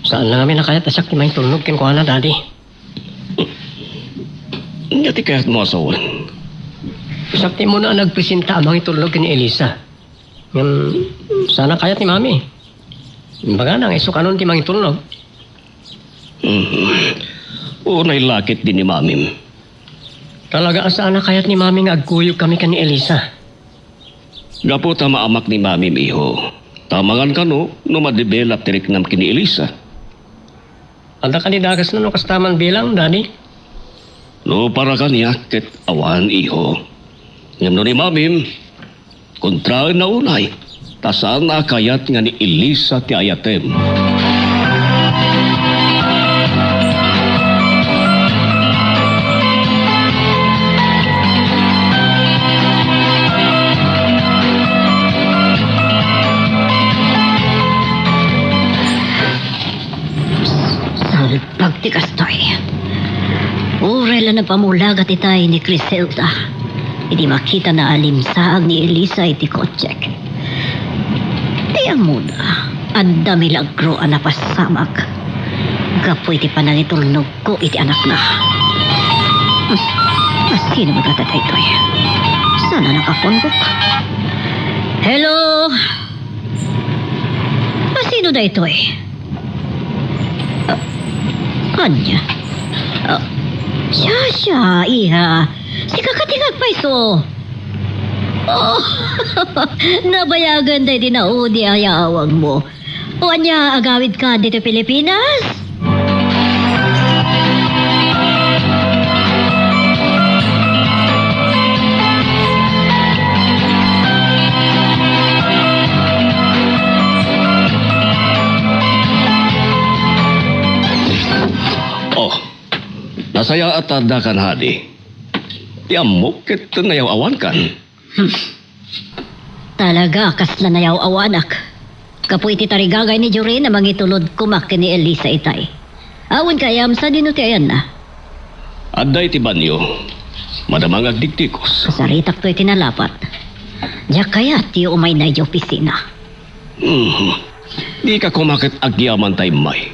Saan na kami nakayat asak ni may tulog kin ko na, daddy? Ngati kayat mo asawan. Sakti mo na nagpresenta amang itulog ni Elisa. Sana kayat ni mami. Baga nang isukanon ti mang itulog. Unay lakit din ni Mamim. Talaga sana kayat ni mami nga agkuyog kami ka ni Elisa. Gapo ta maamak ni Mamim, iho. Tamangan ka no madevelop tirik nam kini Elisa. Anda ka ni dagas na no kastaman bilang, daddy? No para kanya ket awan, iho. Ngam no ni Mamim, kontra na unay, tasaan na kayat nga ni Elisa ti ayatem. Salpag ti kastoy. Urela na pamulagat itay ni Criselda. Hindi makita na alimsaag ni Elisa iti kotsek. Tiyang muna, anda milagro ang napasamag. Gapo iti panangitulnog ko iti anak na. Sino magatatay ito eh? Sana nakapondok? Hello? Sino da ito eh? Anya? Siya, iha. Si kakatingag pa iso. Oh, nabayagan day dinaudi ayawag mo. O anya, agawid ka dito Pilipinas? Nasaya at tanda kan hadi. Ti amok ket nayaw awan kan. Talaga, kasla na yaw awanak. Kapoy ti tarigagay ni Jorin na mangitulod kumak ni Elisa itay. Awan kayam sa dinuti ayan na. Adday ti banyo. Madamang agdiktikos. Kasaritak to'y tinalapat. Diyak kaya ti umay na yung opisina. Di ka kumakit agyaman tay may.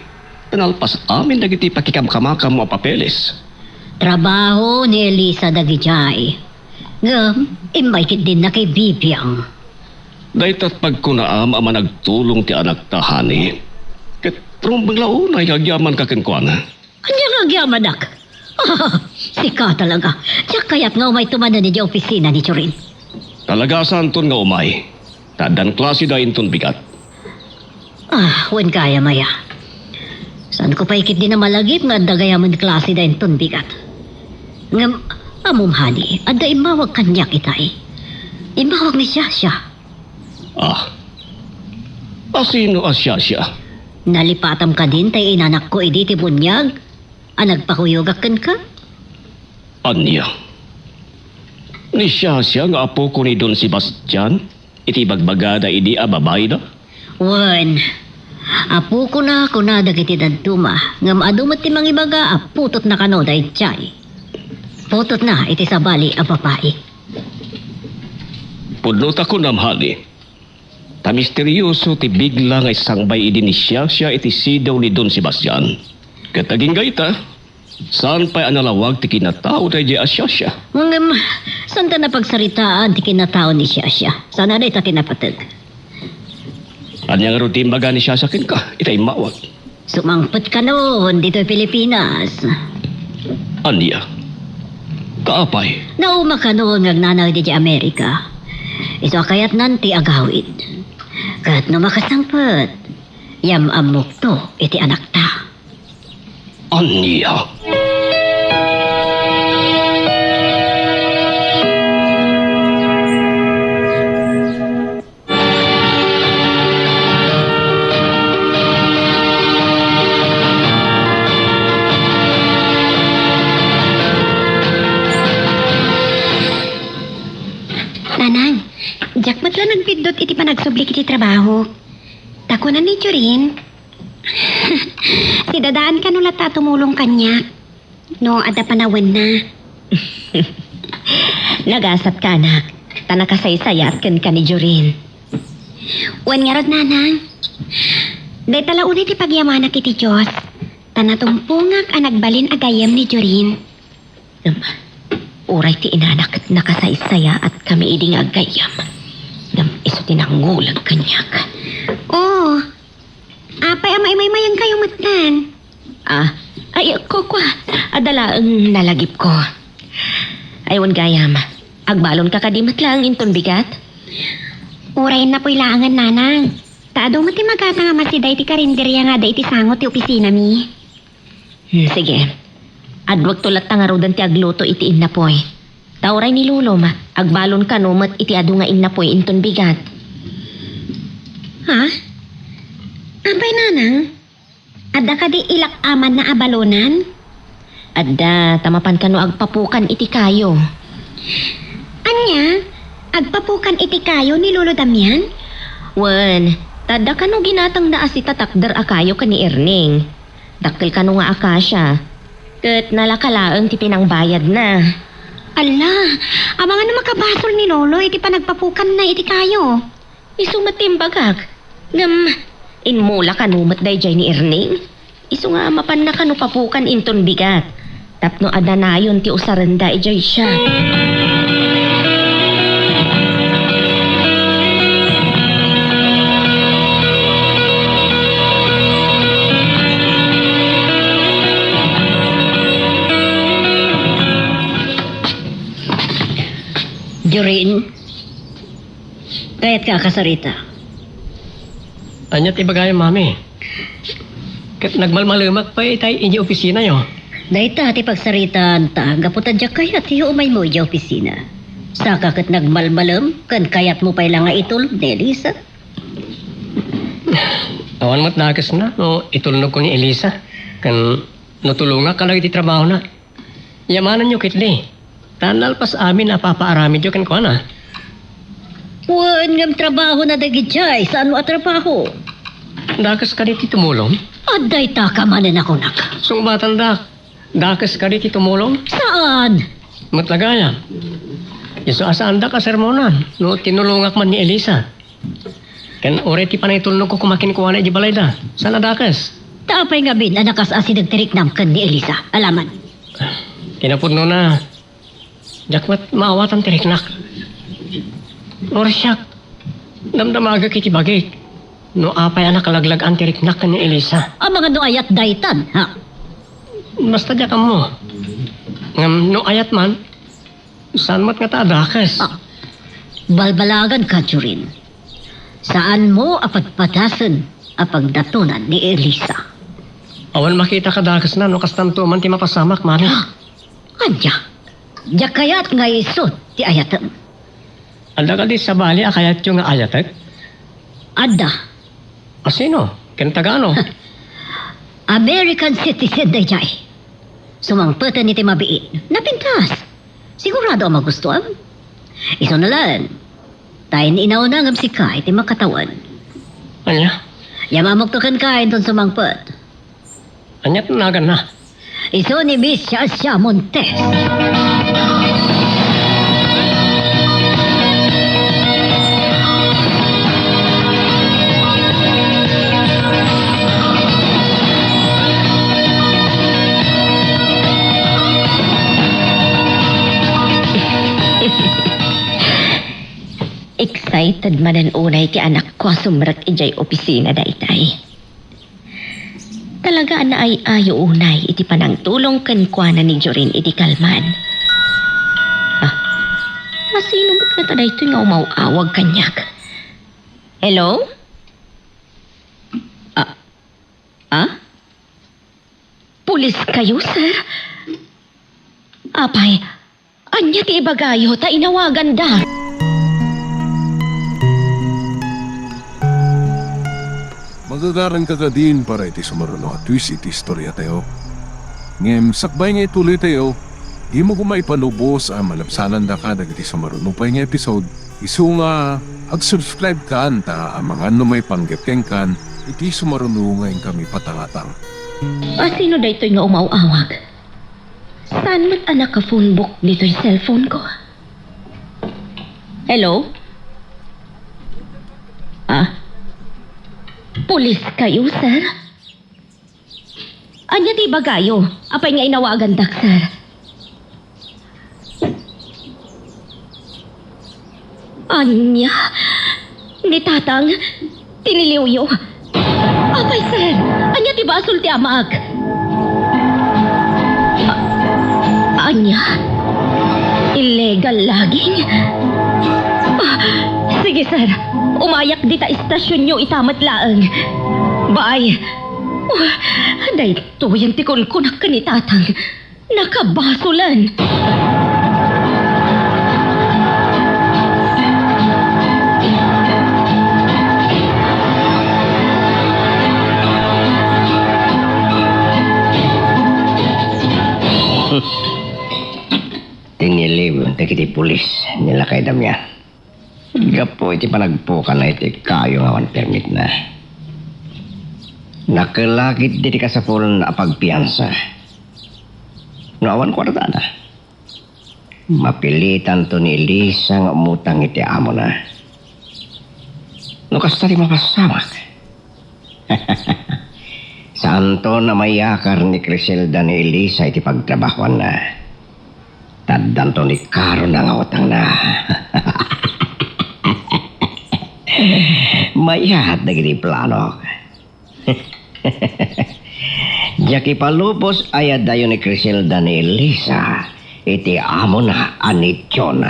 Tanalpas amin dagiti pakikamkamakam mo papeles. Trabaho ni Elisa dagijay. Ngam, imaykit din na kay Bibiang. Daytat pagkunaam ama nagtulong ti anak tahani. Ket trumbang launay agyaman kakenkwana. Kanya nga gyamanak. Sika talaga. Diyak kaya't nga umay tumanan ni di opisina ni Jorin. Talagasan ton nga umay. Tadan klase da inton bigat. Wen kaya maya. Saan ko paikit din na malagip nga dagayaman klase da ton bigat. Ngam, amumhani, adda imawag kanya kitay. Imawag ni Sasha. Asino asya siya? Nalipatam ka din tay inanak ko idi ti bunyag. Nagpakuyugakan ka? Anya? Ni siya nga apo ko ni Don Sebastian? Iti bagbagada idi ababay na? Wen, apo ko na dagiti dadtuma. Ngam adumat ti mangibaga aputot na kano day tiyay. Putot na iti sabali a babae. Pudnot ako namhali. Ta misteryoso ti bigla nga isangbay idi ni siya iti sidaw ni Don Sebastian. Kataging gayta, saan pa'y analawag ti kinatao tayo di asya siya? Ngam, saan ta napagsaritaan ti kinatao ni Sasha? Sana na ita tinapatag. Anyang rutin baga ni siya sa akin ka, itay mawag. Sumangpot ka noon dito'y Pilipinas. Anya? Kaapay? Nauma ka noon ngagnanaw di Amerika. Iso kayat nanti agawid. Kat no makasangpot, yam amok to iti anak ta. Anya? Nanang, jak ba't lang nagpindot iti panagsublik iti trabaho? Tako na ni Jorin. Si dadaan ka nula ta tumulong kanya. No, ada panawan na. Nagasat ka anak. Tanakasaysayat kan ka ni Jorin. Wan nga rod nanang. Day talaunay ti pagyamanak iti Diyos. Tanatumpungak ang nagbalin agayam ni Jorin. Uray ti inanak at nakasaysaya at kami iding agayam. Iso tinangulag kanyak. Oo. Apay amay-may-mayan kayo matnan. Ay ko kwa. Adala ang nalagip ko. Aywan gayam. Agbalon ka kadimat lang inton bigat. Uray na po'y laangan nanang. Taado mo ti magata nga masiday ti karinderya nga day ti sangot ti opisina mi. Sige. Adwag tulat nga rodan ti agluto iti innapoy. Tauray ni Lolo ma, agbalon ka no mat iti adu nga innapoy inton bigat. Ha? Abay nanang? Adda ka di ilak aman na abalonan? Adda, tamapan ka no agpapukan iti kayo. Anya? Agpapukan iti kayo ni Lolo Damian? Wen, tada ka no ginatang na asita takder akayo ka ni Erning. Dakil ka no nga akasya. Ket nalakalaang ti pinangbayad na. Ala, amang ano makabasol ni Lolo iti panagpapukan na iti kayo. Isumatimbagag. Ngam, inmula kanumat day jay ni Erning. Isu nga mapan na kanu papukan inton bigat. Tapno adanayon ti usaranda ijay siya. Jorin, kaya't ka kasarita. Anya ti bagay mami. Kat nagmalmalumak pa itay inyo opisina yo. Dahita ti pagsaritaan ta, gaputan dya kayat ti umay mo dya opisina. Saka kat nagmalmalam, kan kayat mo pa ilang nga itulog ni Elisa. Awan mo't nakas na, no itulnog ko ni Elisa. Kan natulunga ka lang iti trabaho na. Yamanan nyo kitli. Tanal pas amin na papaarami nyo kan kuha na. Wan ngam trabaho na dagit jay. Saan mo atrabaho? Dakas ka dito tumulong. Aday ta ka manin ako nak. Sungbatan dak. Dakas ka dito tumulong. Saan? Matlagaya. Iso asaan da ka sermonan. No tinulungak man ni Elisa. Kan oreti pa na itulnog ko kumakin kuha na di balay da. Sana dakas. Tapay nga bin na nakasasi nagtirik namkan ni Elisa. Alaman. Kinapudno na. Jakwat maawatan tiriknak. Orsyak. Damdamaga kiti bagay. No apay anak kalaglag ang tiriknak ka ni Elisa. Ang mga no ayat daytan, ha? Basta jakam mo. Ngam no ayat man. Saan mo't nga taadakas? Ah, balbalagan ka, Jurin. Saan mo apagpatasan apagdatunan ni Elisa? Awan makita ka dakas na no kastanto man ti mapasamak mani. Anya, jakayat nga isot ti ayatan. Alda ka di sa bali akayat yung nga ayatek? Adda, Asino? Kentagano? American citizen day jay. Sumangpatan ni ti mabiin. Napintas. Sigurado ang magustuhan. Iso na lang. Tayo inaw na ngam si Kai ti makatawan. Anya? Yamamuktukan kain ton sumangpat. Anyat nagan na. Iso ni Miss Shasha Montes. Excited man ang unay kay anak ko sumrat ijay opisina daytay. Talaga na ay ayo unay iti panang tulong kan kuana ni Jorin iti kalman. Masino ba't na taday ito nga umawawag kanyak? Hello? Pulis kayo, sir? Apay, anya ti ibagayo ta inawagan da. Magagaran ka din para iti sumaruno at twist iti istorya tayo. Ngem, sakbay nga ituloy tayo, di mo kumaipanubos ang malapsanan da ka dagiti sumaruno pa nga episode. Isu nga, ag-subscribe ka ta ang mga ano may panggepeng kan, iti sumaruno ngayon kami patangatang. Sino da ito nga umawawag? Saan mo't anak ka phone book dito yung cellphone ko? Hello? Pulis kayo, sir? Anya di bagayo? Apay nga inawagan dak, sir? Anya? Ni tatang? Tiniliwyo? Apay, sir? Anya di ba asul ti amag? Anya? Illegal laging? Sige, sir. Umayak di ta istasyon nyo itamat laang. Bye. Dahito yung tikon ko na kanitatang. Nakabasulan. Tiniliw, dagiti pulis, nilakay damya. Gapo, iti panagpukan na iti kayo nga one permit na. Nakalakit diti kasapul na pagpiansa. Naawan ko na. Mapilitan to ni Elisa nga umutang iti amo na. Nukas tari mapasamak. Saan to na mayakar ni Criselda ni Elisa iti pagtrabahuan na. Taddan to ni Caro na nga utang na. Mayat na gini plano. Jaki palupos ayad dayo ni Criselda ni Elisa. Iti amo na anityo na.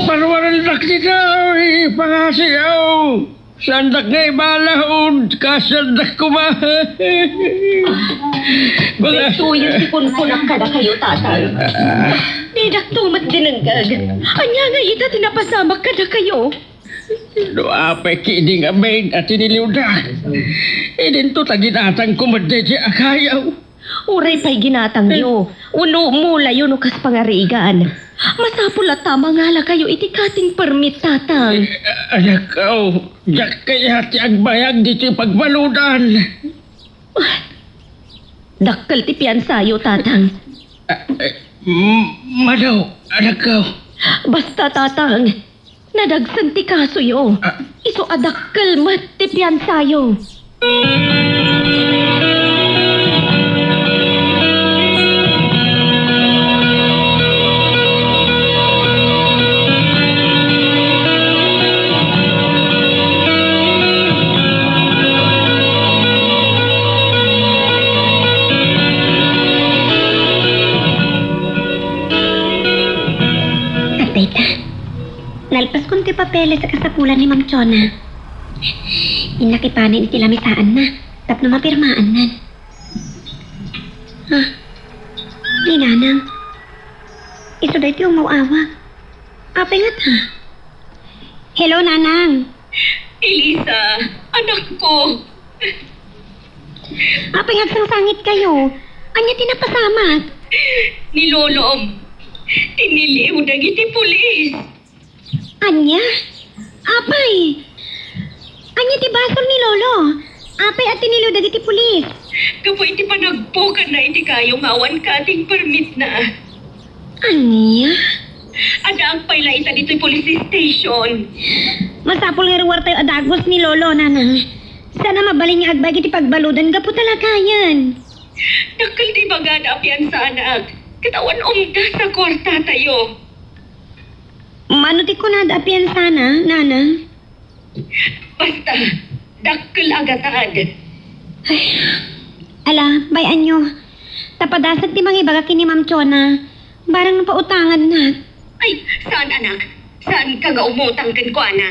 Parwarandak dito, pangasiyaw. Sandak nga ibalahod, kasandak kumaha. Beto yung tipon ko na kada kayo, tatay. Di Ay, daktumat dinanggag. Anya nga ita tinapasamak ka na kayo. Doa pa kining amin at iniliwda. Idin to taginatang kumadedya akayaw. Uray pa'y ginatang niyo. Uno mula yun ukas pangarigan. Masapul at tama nga la kayo itikating permit tatang. Anak ko, yak kaya ti agbayag dito pagbaludan. Dakkel ti piyansayo tatang. Madaw, anak ko. Basta tatang. Nadagsan ti kaso yo. Iso adakkel mat ti piyansayo. Nalpas kong ti papeles sa kasapulan ni Mang Chona. Inakipanin iti lamisaan na. Tapno mapirmaan nan. Di nanang. Iso da iti umaw-awa. Apay nga ta. Hello, nanang. Elisa, anak ko. Apay nga sangit kayo. Anya tinapasamat. Ni Lolom. Tiniliw dagiti pulis. Anya? Apay? Anya ti basol ni Lolo? Apay at tinilo dagiti pulis. Kapo iti panagpukan na iti kayo ngawan kating permit na. Anya? Ada ang payla ita dito'y police station. Masapol nga ruwar tayo adagos ni Lolo, nanang. Sana mabaling nga agbay iti pagbaludan ka po talaga yan. Dakal di bagada apian sa anak. Katawan umda sa korta tayo. Mano ti kunad apian sana, nanang? Basta, dakal agatad. Ala, bayan nyo. Tapadasag ti mangibaga kini Ma'am Chona. Barang napautangan na. Ay, saan anak? Saan ka nga umutang kan ko, ana?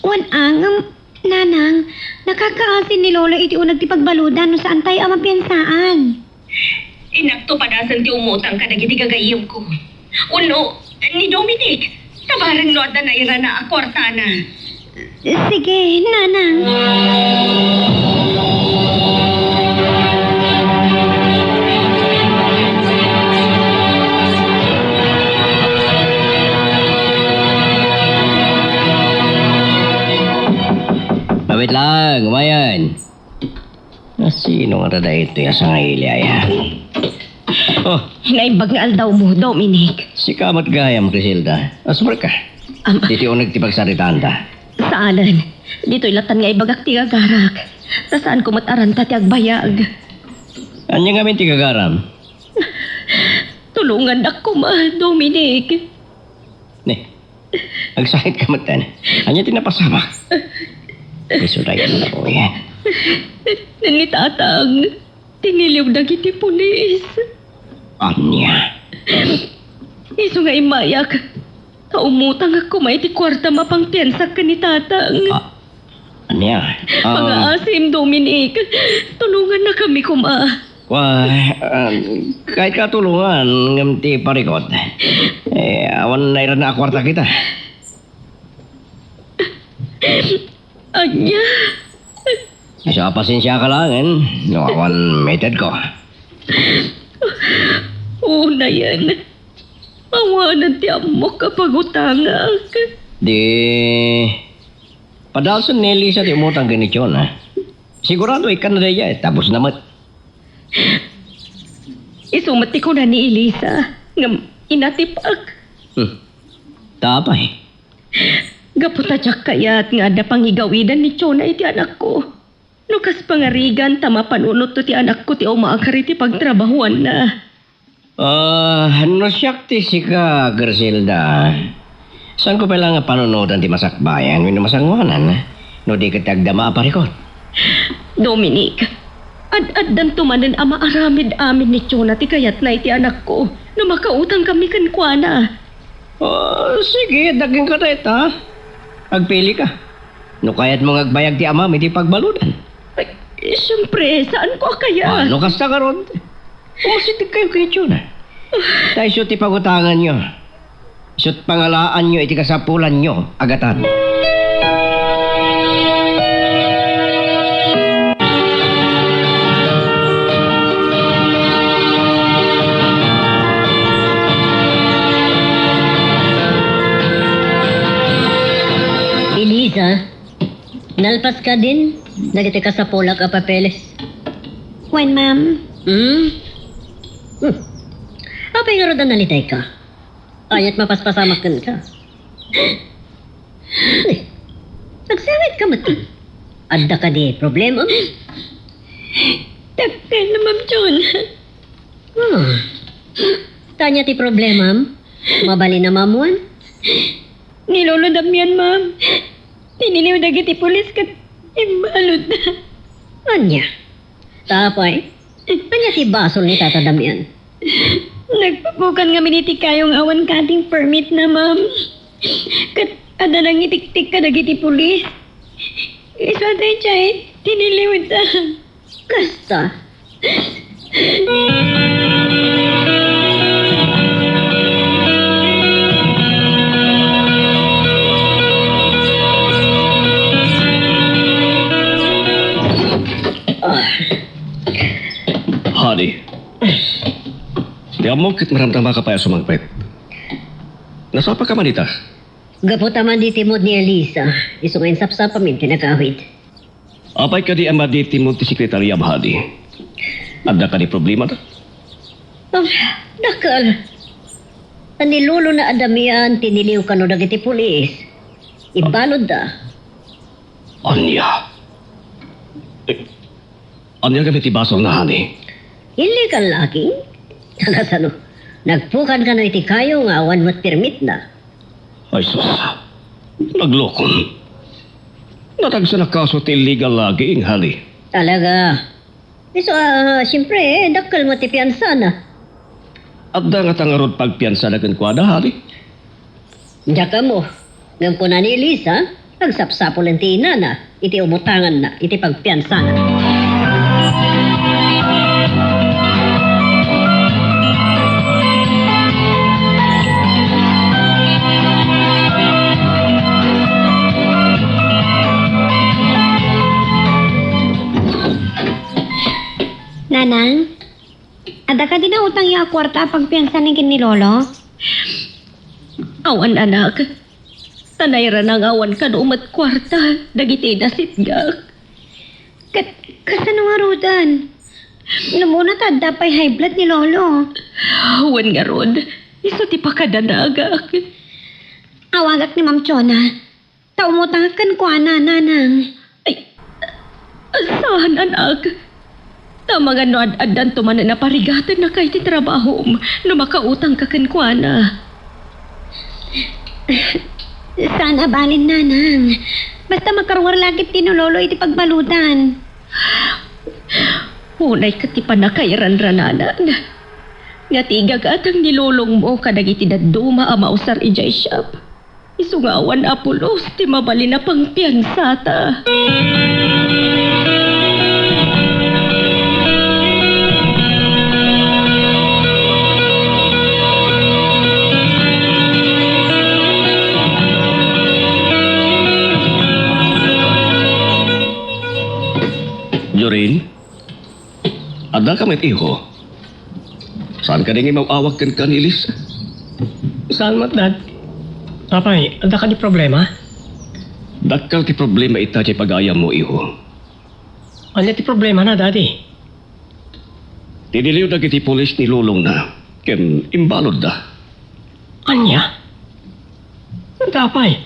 Wanang, nanang, nakakaasin ni Lolo iti unag ti pagbaludan no saan tayo ang mapiyansaan. Inakto padasan ti umutang ka nagiti gagayim ko. Uno, ni Dominic, tabarang no at na ira na akwartana. Sige, nanang. Mabit lang, umayan. Sino nga tada ito yung sa ngailiaya? Oh, Naibag nga aldaw mo, Dominic. si Kamat Gayam, Crisilda. Asmar ka. Dito yung nagtipagsaritaan ta. Saanan? Dito'y latan nga ibagak ti gagarak. Sa saan ko mataranta ti agbayag. Anya nga min tigagaram? Tulungan ako, mahal, Dominic. Ne, agsakit ka matan. Anya tinapasama. Isulayan na po yan. Nanitatang, tiniliw dagiti pulis. Anya. Iso nga imayak. Kaumutang ako may ti kwarta mapangpiyansak ka ni tatang. Anya. Pag-aasim, Dominic. Tulungan na kami kuma. Wah, kahit katulungan ngamti parikot. Awan na iran na kwarta kita. Anya. Sa pasensya ka lang, no, awan meted ko. Una yan. Awanan ti amok kapag utangak. Di... Padalson ni Elisa ti umutang ganityon, ha? Sigurado ikan na daya, tapos namat. Isumati ko na ni Elisa. Ngam inatipak. Tapay. Gaputa tsak kayat nga ada pangigawidan ni Chona iti anak ko. Nukas pangarigan tama panunot to ti anak ko ti umaakar iti pagtrabahuan na. No siyakti si ka, Griselda. Saan ko pala nga panunutan ti masakbayan, wino masangwanan, no di katagdama parikot. Dominic, ad-addan tumanan ama aramid amin ni Chona ti kayat na iti anak ko. No makautang kami kankwana. Sige, daging ka tayo, ha? Agpili ka. No kayat mong agbayag ti ama, iti pagbaludan. Ay, siyempre, saan ko kaya? No kasta ka ron? Umasitig kayo kay Chona. Tayo siyot ti pagutangan nyo. Siyot pangalaan nyo iti kasapulan nyo, agatan. Elisa, nalpas ka din. Nagiti ka sa pulak a papeles. When, ma'am? Apay nga roda nalitay ka. Ayat mapaspasamakan ka. Nagsawit ka mati. Adda ka di problema. Takal na, Ma'am John. Tanya ti problema. Mabali na mamuan. Nilolo Damian, ma'am. Tiniliw na giti pulis kat imbalot na. Anya. Tapay. Anya ti basol ni Tata Damian. Nagpapukan nga miniti kayong awan kating permit na, ma'am. Kat ada nang itik-tik ka nagiti pulis. Isa tayo chay, tiniliwid na. Kasta. Honey. Di mo kit maramdama ka pa sa magpet. Nasapa ka manita? Gaputaman di timod ni Elisa. Isungayin sapsap pamin tinagawid. Apay ka di ama di timod ti sekretarya bahadi. Ada ka di problema na? Dakal. Tanilulo na adamian, tiniliw ka no dagiti pulis. Ibalod da. Anya. Anya gamit ibasol na, honey. Illegal lagi. Nakasano, nagpukan ka na iti kayo nga awan mo't permit na. Ay, sus. Naglokon. Natagsa na kaso ti illegal lagi, honey. Talaga. So, siyempre, dakal mo't ipiansa na. At da nga tangarod pagpiansa na kan kwada, honey. Diyaka mo, ngam po na ni Elisa, nagsapsapol ang tina na, iti umutangan na, iti pagpiansa na. Nanang, ada ka din na utang yung kwarta pagpiyansa ng kinilolo? Awan anak. Tanayra nang awan ka umat kwarta. Dagiti na sitgak. Kasano nga rodan? Namuna tanda pa'y high blood ni Lolo. Awan nga rod. Iso ti pakadanagak. Awagak ni Ma'am Chona. Taumutangan ko ana, nanang. Ay, asahan anak. Tama nga no ad-adan tumanan na parigatan na kay ti trabaho no makautang ka kenkwana. Sana balin, nanang. Basta magkarwar lagi tinulolo iti pagbalutan. Unay ka ti panakairan rananan. Nga tigag atang nilulong mo kadagiti daduma a mausar ijay shop. Isungawan apulos ti mabali na pang piyansata. Jorin, ada ka met iho? Saan ka dingi mawawag kan kanilis? Saan mat, Dad? Tapay, ada ka di problema? Dakal ti problema ita jay pagayam mo iho. Ano ti problema na, Daddy? Tiniliw na kiti polis ni Lulong na. Ken imbalod da. Anya? Tapay,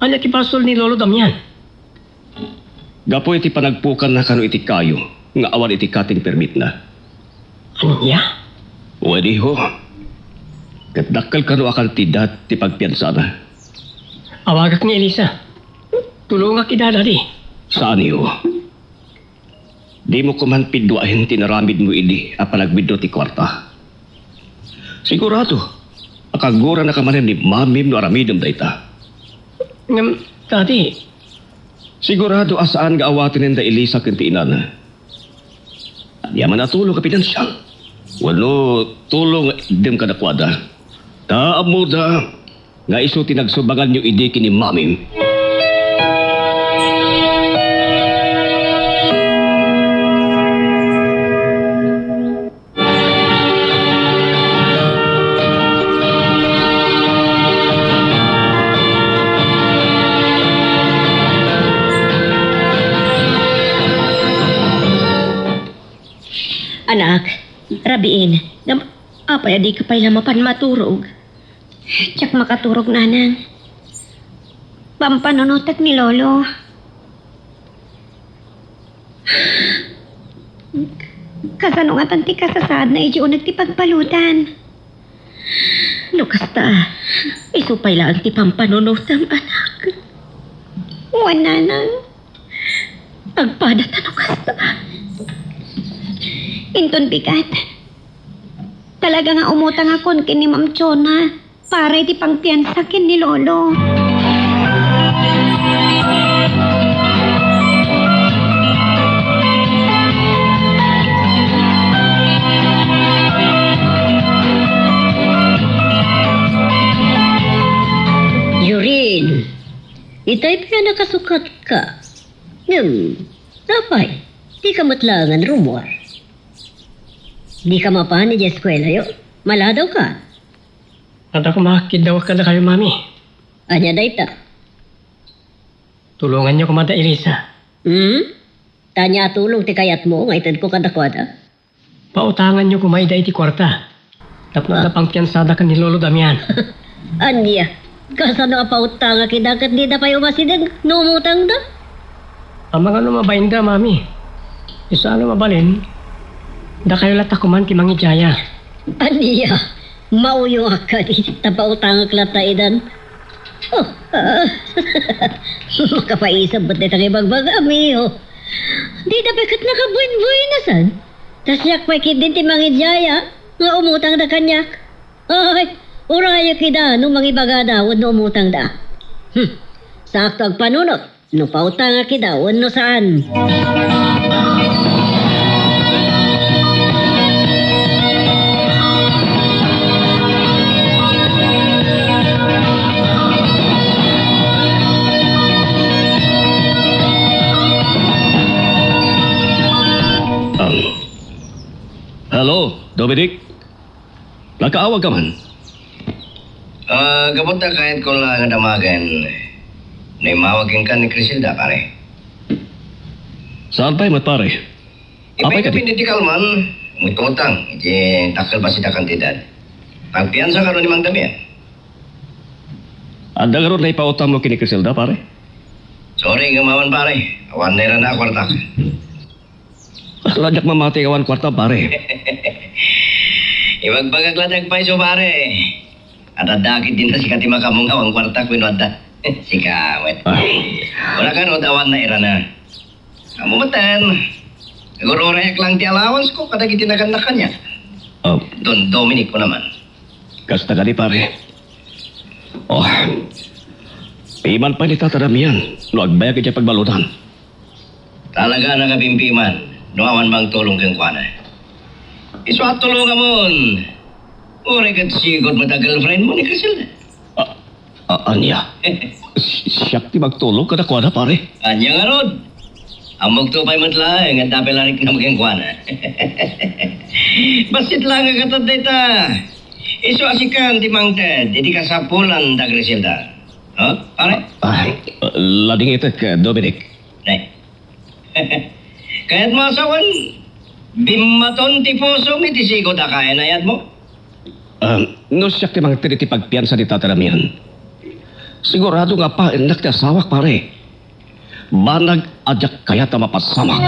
ano ti pasol ni Lolo Damian? Gapo iti panagpukan na kano iti kayo. Nga awan iti kating permit na. Anya? Wedi ho. Kat dakal kano akaltidad ti pagpiansa na. Awagak ni Elisa. Tulungak ida, Daddy. Saan iyo? Di mo kuman pidwahin tinaramid mo idi a panagbiddo ti kwarta. Sigurado, akagura na kamanin ni mamim no aramidom da ita. Daddy, Sigurado asaan nga awatin nenda Elisa kenti inana. Di man natulo ka pinansyal. Walo tulong dem kadakwada. Taamuda nga iso tinagsubagan niyo idi kini Mami. Anak, rabiin. Apay di ka pa'y lamapan maturog. Tsak makaturog nanang. Pampanonotat ni Lolo. Kasano nga tanti kasasad na idyo nagtipagpalutan. Lukas ta, isupay lang ti pampanonotam anak. Wan nanang. Pagpadat ano kasta. Inton bigat. Talaga nga umutang akon kini Ma'am Chona para iti pangpiyansa kin ni Lolo. Yurin, itay pa nakasukat ka. Tapay, di ka matlangan rumor. Di ka mapani di eskwela yo. Maladaw ka. At ako makakid daw ka na kayo, Mami. Anya day ta. Tulungan niyo kumada Elisa. Tanya tulong ti kayat mo, nga itad ko kadakwada. Pautangan niyo kumay da iti kwarta. Tapno na pang piyansada ka ni Lolo Damian. Anya, kasano apautang nga kidakat di da pa yung masidag, numutang da? Ang mga lumabayin da, Mami. Isa lumabalin, da kayo latakuman ki Mangijaya. Anya, mauyong ka di tapautang nga klataidan. Oh, makapaisap ba't na ibang amiyo? Di na bekat nakabuin-buin na san. Tasyak may kidin ti Mangijaya, nga umutang da kanyak. Ay, urayo kida, nung mangibaga daw, no umutang da. Sakto ag panunot, no pautang nga kida, no saan. Hello, Dominic? Nakaawag ka man? Gabot na kahit ko lang ang damagan. Naimawagin ka ni Crisilda, pare. Saan pa'y matpare? Ipay ka di? pinidikal man. Mututang. Iti takal ba sida kantidad? Pagpiyansa ka ron ni Mang Damian. Anda nga ron na ipautang mo kini Crisilda, pare? Sorry, gamawan pare. Awan na rin na kwartak. Lajak mamati kawan kwarta, pare. Ibagbagagladag pa iso pare. At adakit din na si Katima kamong awang kwartak winwada. Si Kawet. Wala ka no, awan na ira na. Amumatan. Nagururek lang ti allowance ko kada kitinagan na kanya. Don Dominic ko naman. Kasta ka di, pare. Oh, piman pa ni Tataramian. No, agbaya ka dyan pagbalutan. Talaga nakapimpiman. Nuawan bang tulong kang kuana? Iso at tulong amon. Uri kat sigod mata girlfriend mo ni Crisilda. Anya? Siyak ti magtulong kada kuana, pare. Anya nga rod. Amog to pa'y matlaeng at tapelarik na maging kuana. Basit lang ang kataday ta. Iso asikan ti Mang Ted. Hindi ka sapulan da Crisilda. Huh? Pare? Lading ito ka, Dominic. Nay. Kaya't mo asawan, bimaton ti pusong iti sigod akaya na yad mo. No siyak ti mga tiniti pagpiyansa ni Tataramian. Sigurado nga pa, enak ti asawak, pare. Banag ajak kaya ta mapasamak.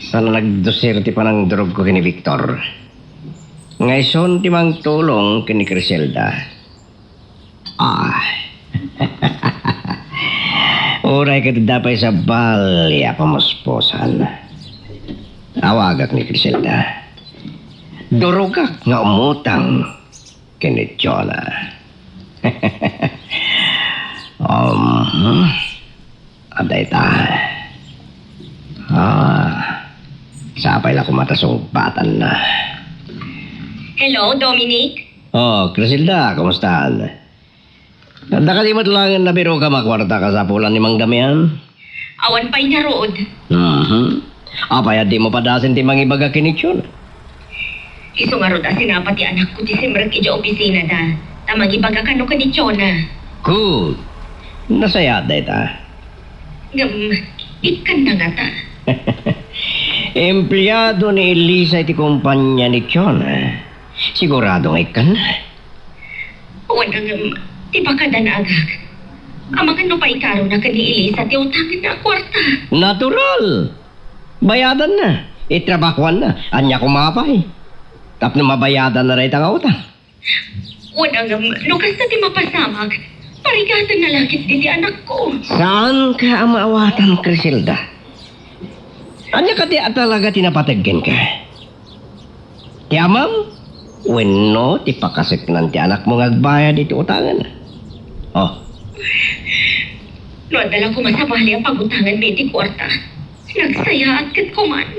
Sana nagdosir ti panang drog ko kini Victor. Ngayon ti mang tulong kini Crisilda. Uray ka dapay sa balya pamusposan. Awagak ni Crisilda. Durugak nga umutang kinitsona. Aday ta. Sapay lang kumatasubatan na. Hello, Dominic? Oh, Crisilda, kumusta? Nanda ka di matlangan na biro ka makwarta ka sa pulan ni Mang Damian? Awan pa'y narood. Apay, di mo padasin ti mga ibaga kinitsyon. Iso nga rood asin ti anak ko ti simrek ija opisina da. Tamang ibaga kano ka ni Chona. Good. Nasaya day ta. Ikan na nga ta. Empleyado ni Elisa iti kumpanya ni Chona. Siguradong ikan na. Awan ang ti bakada na agak. Amakan no pa ikaro na ka ni Elisa ti utangan na kwarta. Natural. Bayadan na. Itrabakuan na. Anya kumapay. Tapno mabayadan na rin ang utang. Unang lukas na ti mapasamag. Parigatan na langit din ti anak ko. Saan ka maawatan, Crisilda? Anya ka ti talaga tinapatagin ka? Ti amam? Wenno, ti pakasik nan ti anak mo ngagbayad iti utangan. Oh, No, dalang ko masabali ang pagutangan may ti kwarta. Nagsaya at kat kuman.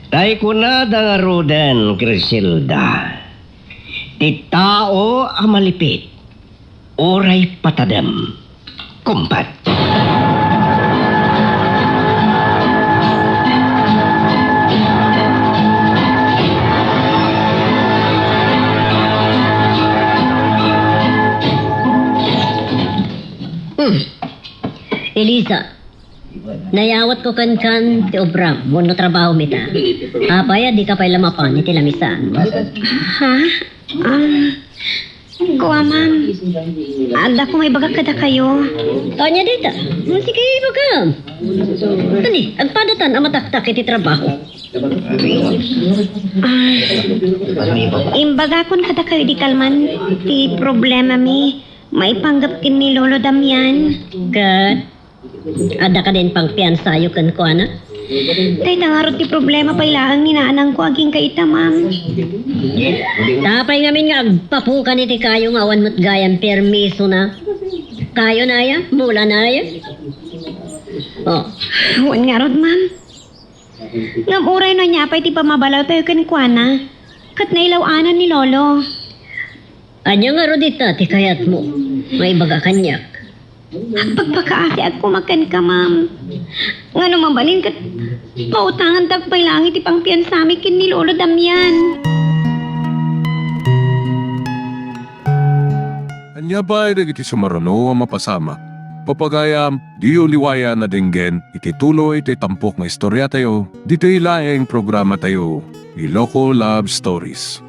tay ko na da nga roden, Crisilda. Ti tao ang malipit. Oray patadam. Kumpat. Elisa, nayawat ko kan ti obram, mo no trabaho mita. Apaya, di ka pa'y lamapan, iti lamisan. Ha? Kuha, ma'am. Ada ko may baga kada kayo. Anya dita, sige, baga. Tani, agpadatan ang mataktak iti trabaho. Imbaga kon kada kayo di kalman. Ti problema mi. Maipanggap kin ni Lolo Damian. Kat, ada ka din pang piansayo kan ko, ana? Kahit nangarot ti problema pa ilaang ninaanang ko aging kaita, ma'am. Tapay ngamin nga agpapukan iti kayo nga awan mo't gayang permiso na. Kayo na ya, mula na ya. Oh, Huwag nga rod, ma'am. Ngamuray na niya pa iti pamabalaw tayo kan kuana. Kat nailawaanan ni Lolo. anya nga rodita, ti kayat mo. May baga kanyak. Pagpakaasi at kumakan ka, ma'am. Nga naman balin kat pautangan tagpay langit ipang piyansami kin ni Lolo Damian. Anya ba iti sumarano ang mapasama? Papagayam, di uliwaya na dinggen, iti tuloy iti tampok nga istorya tayo, dito ilaeng programa tayo, Iloko Love Stories.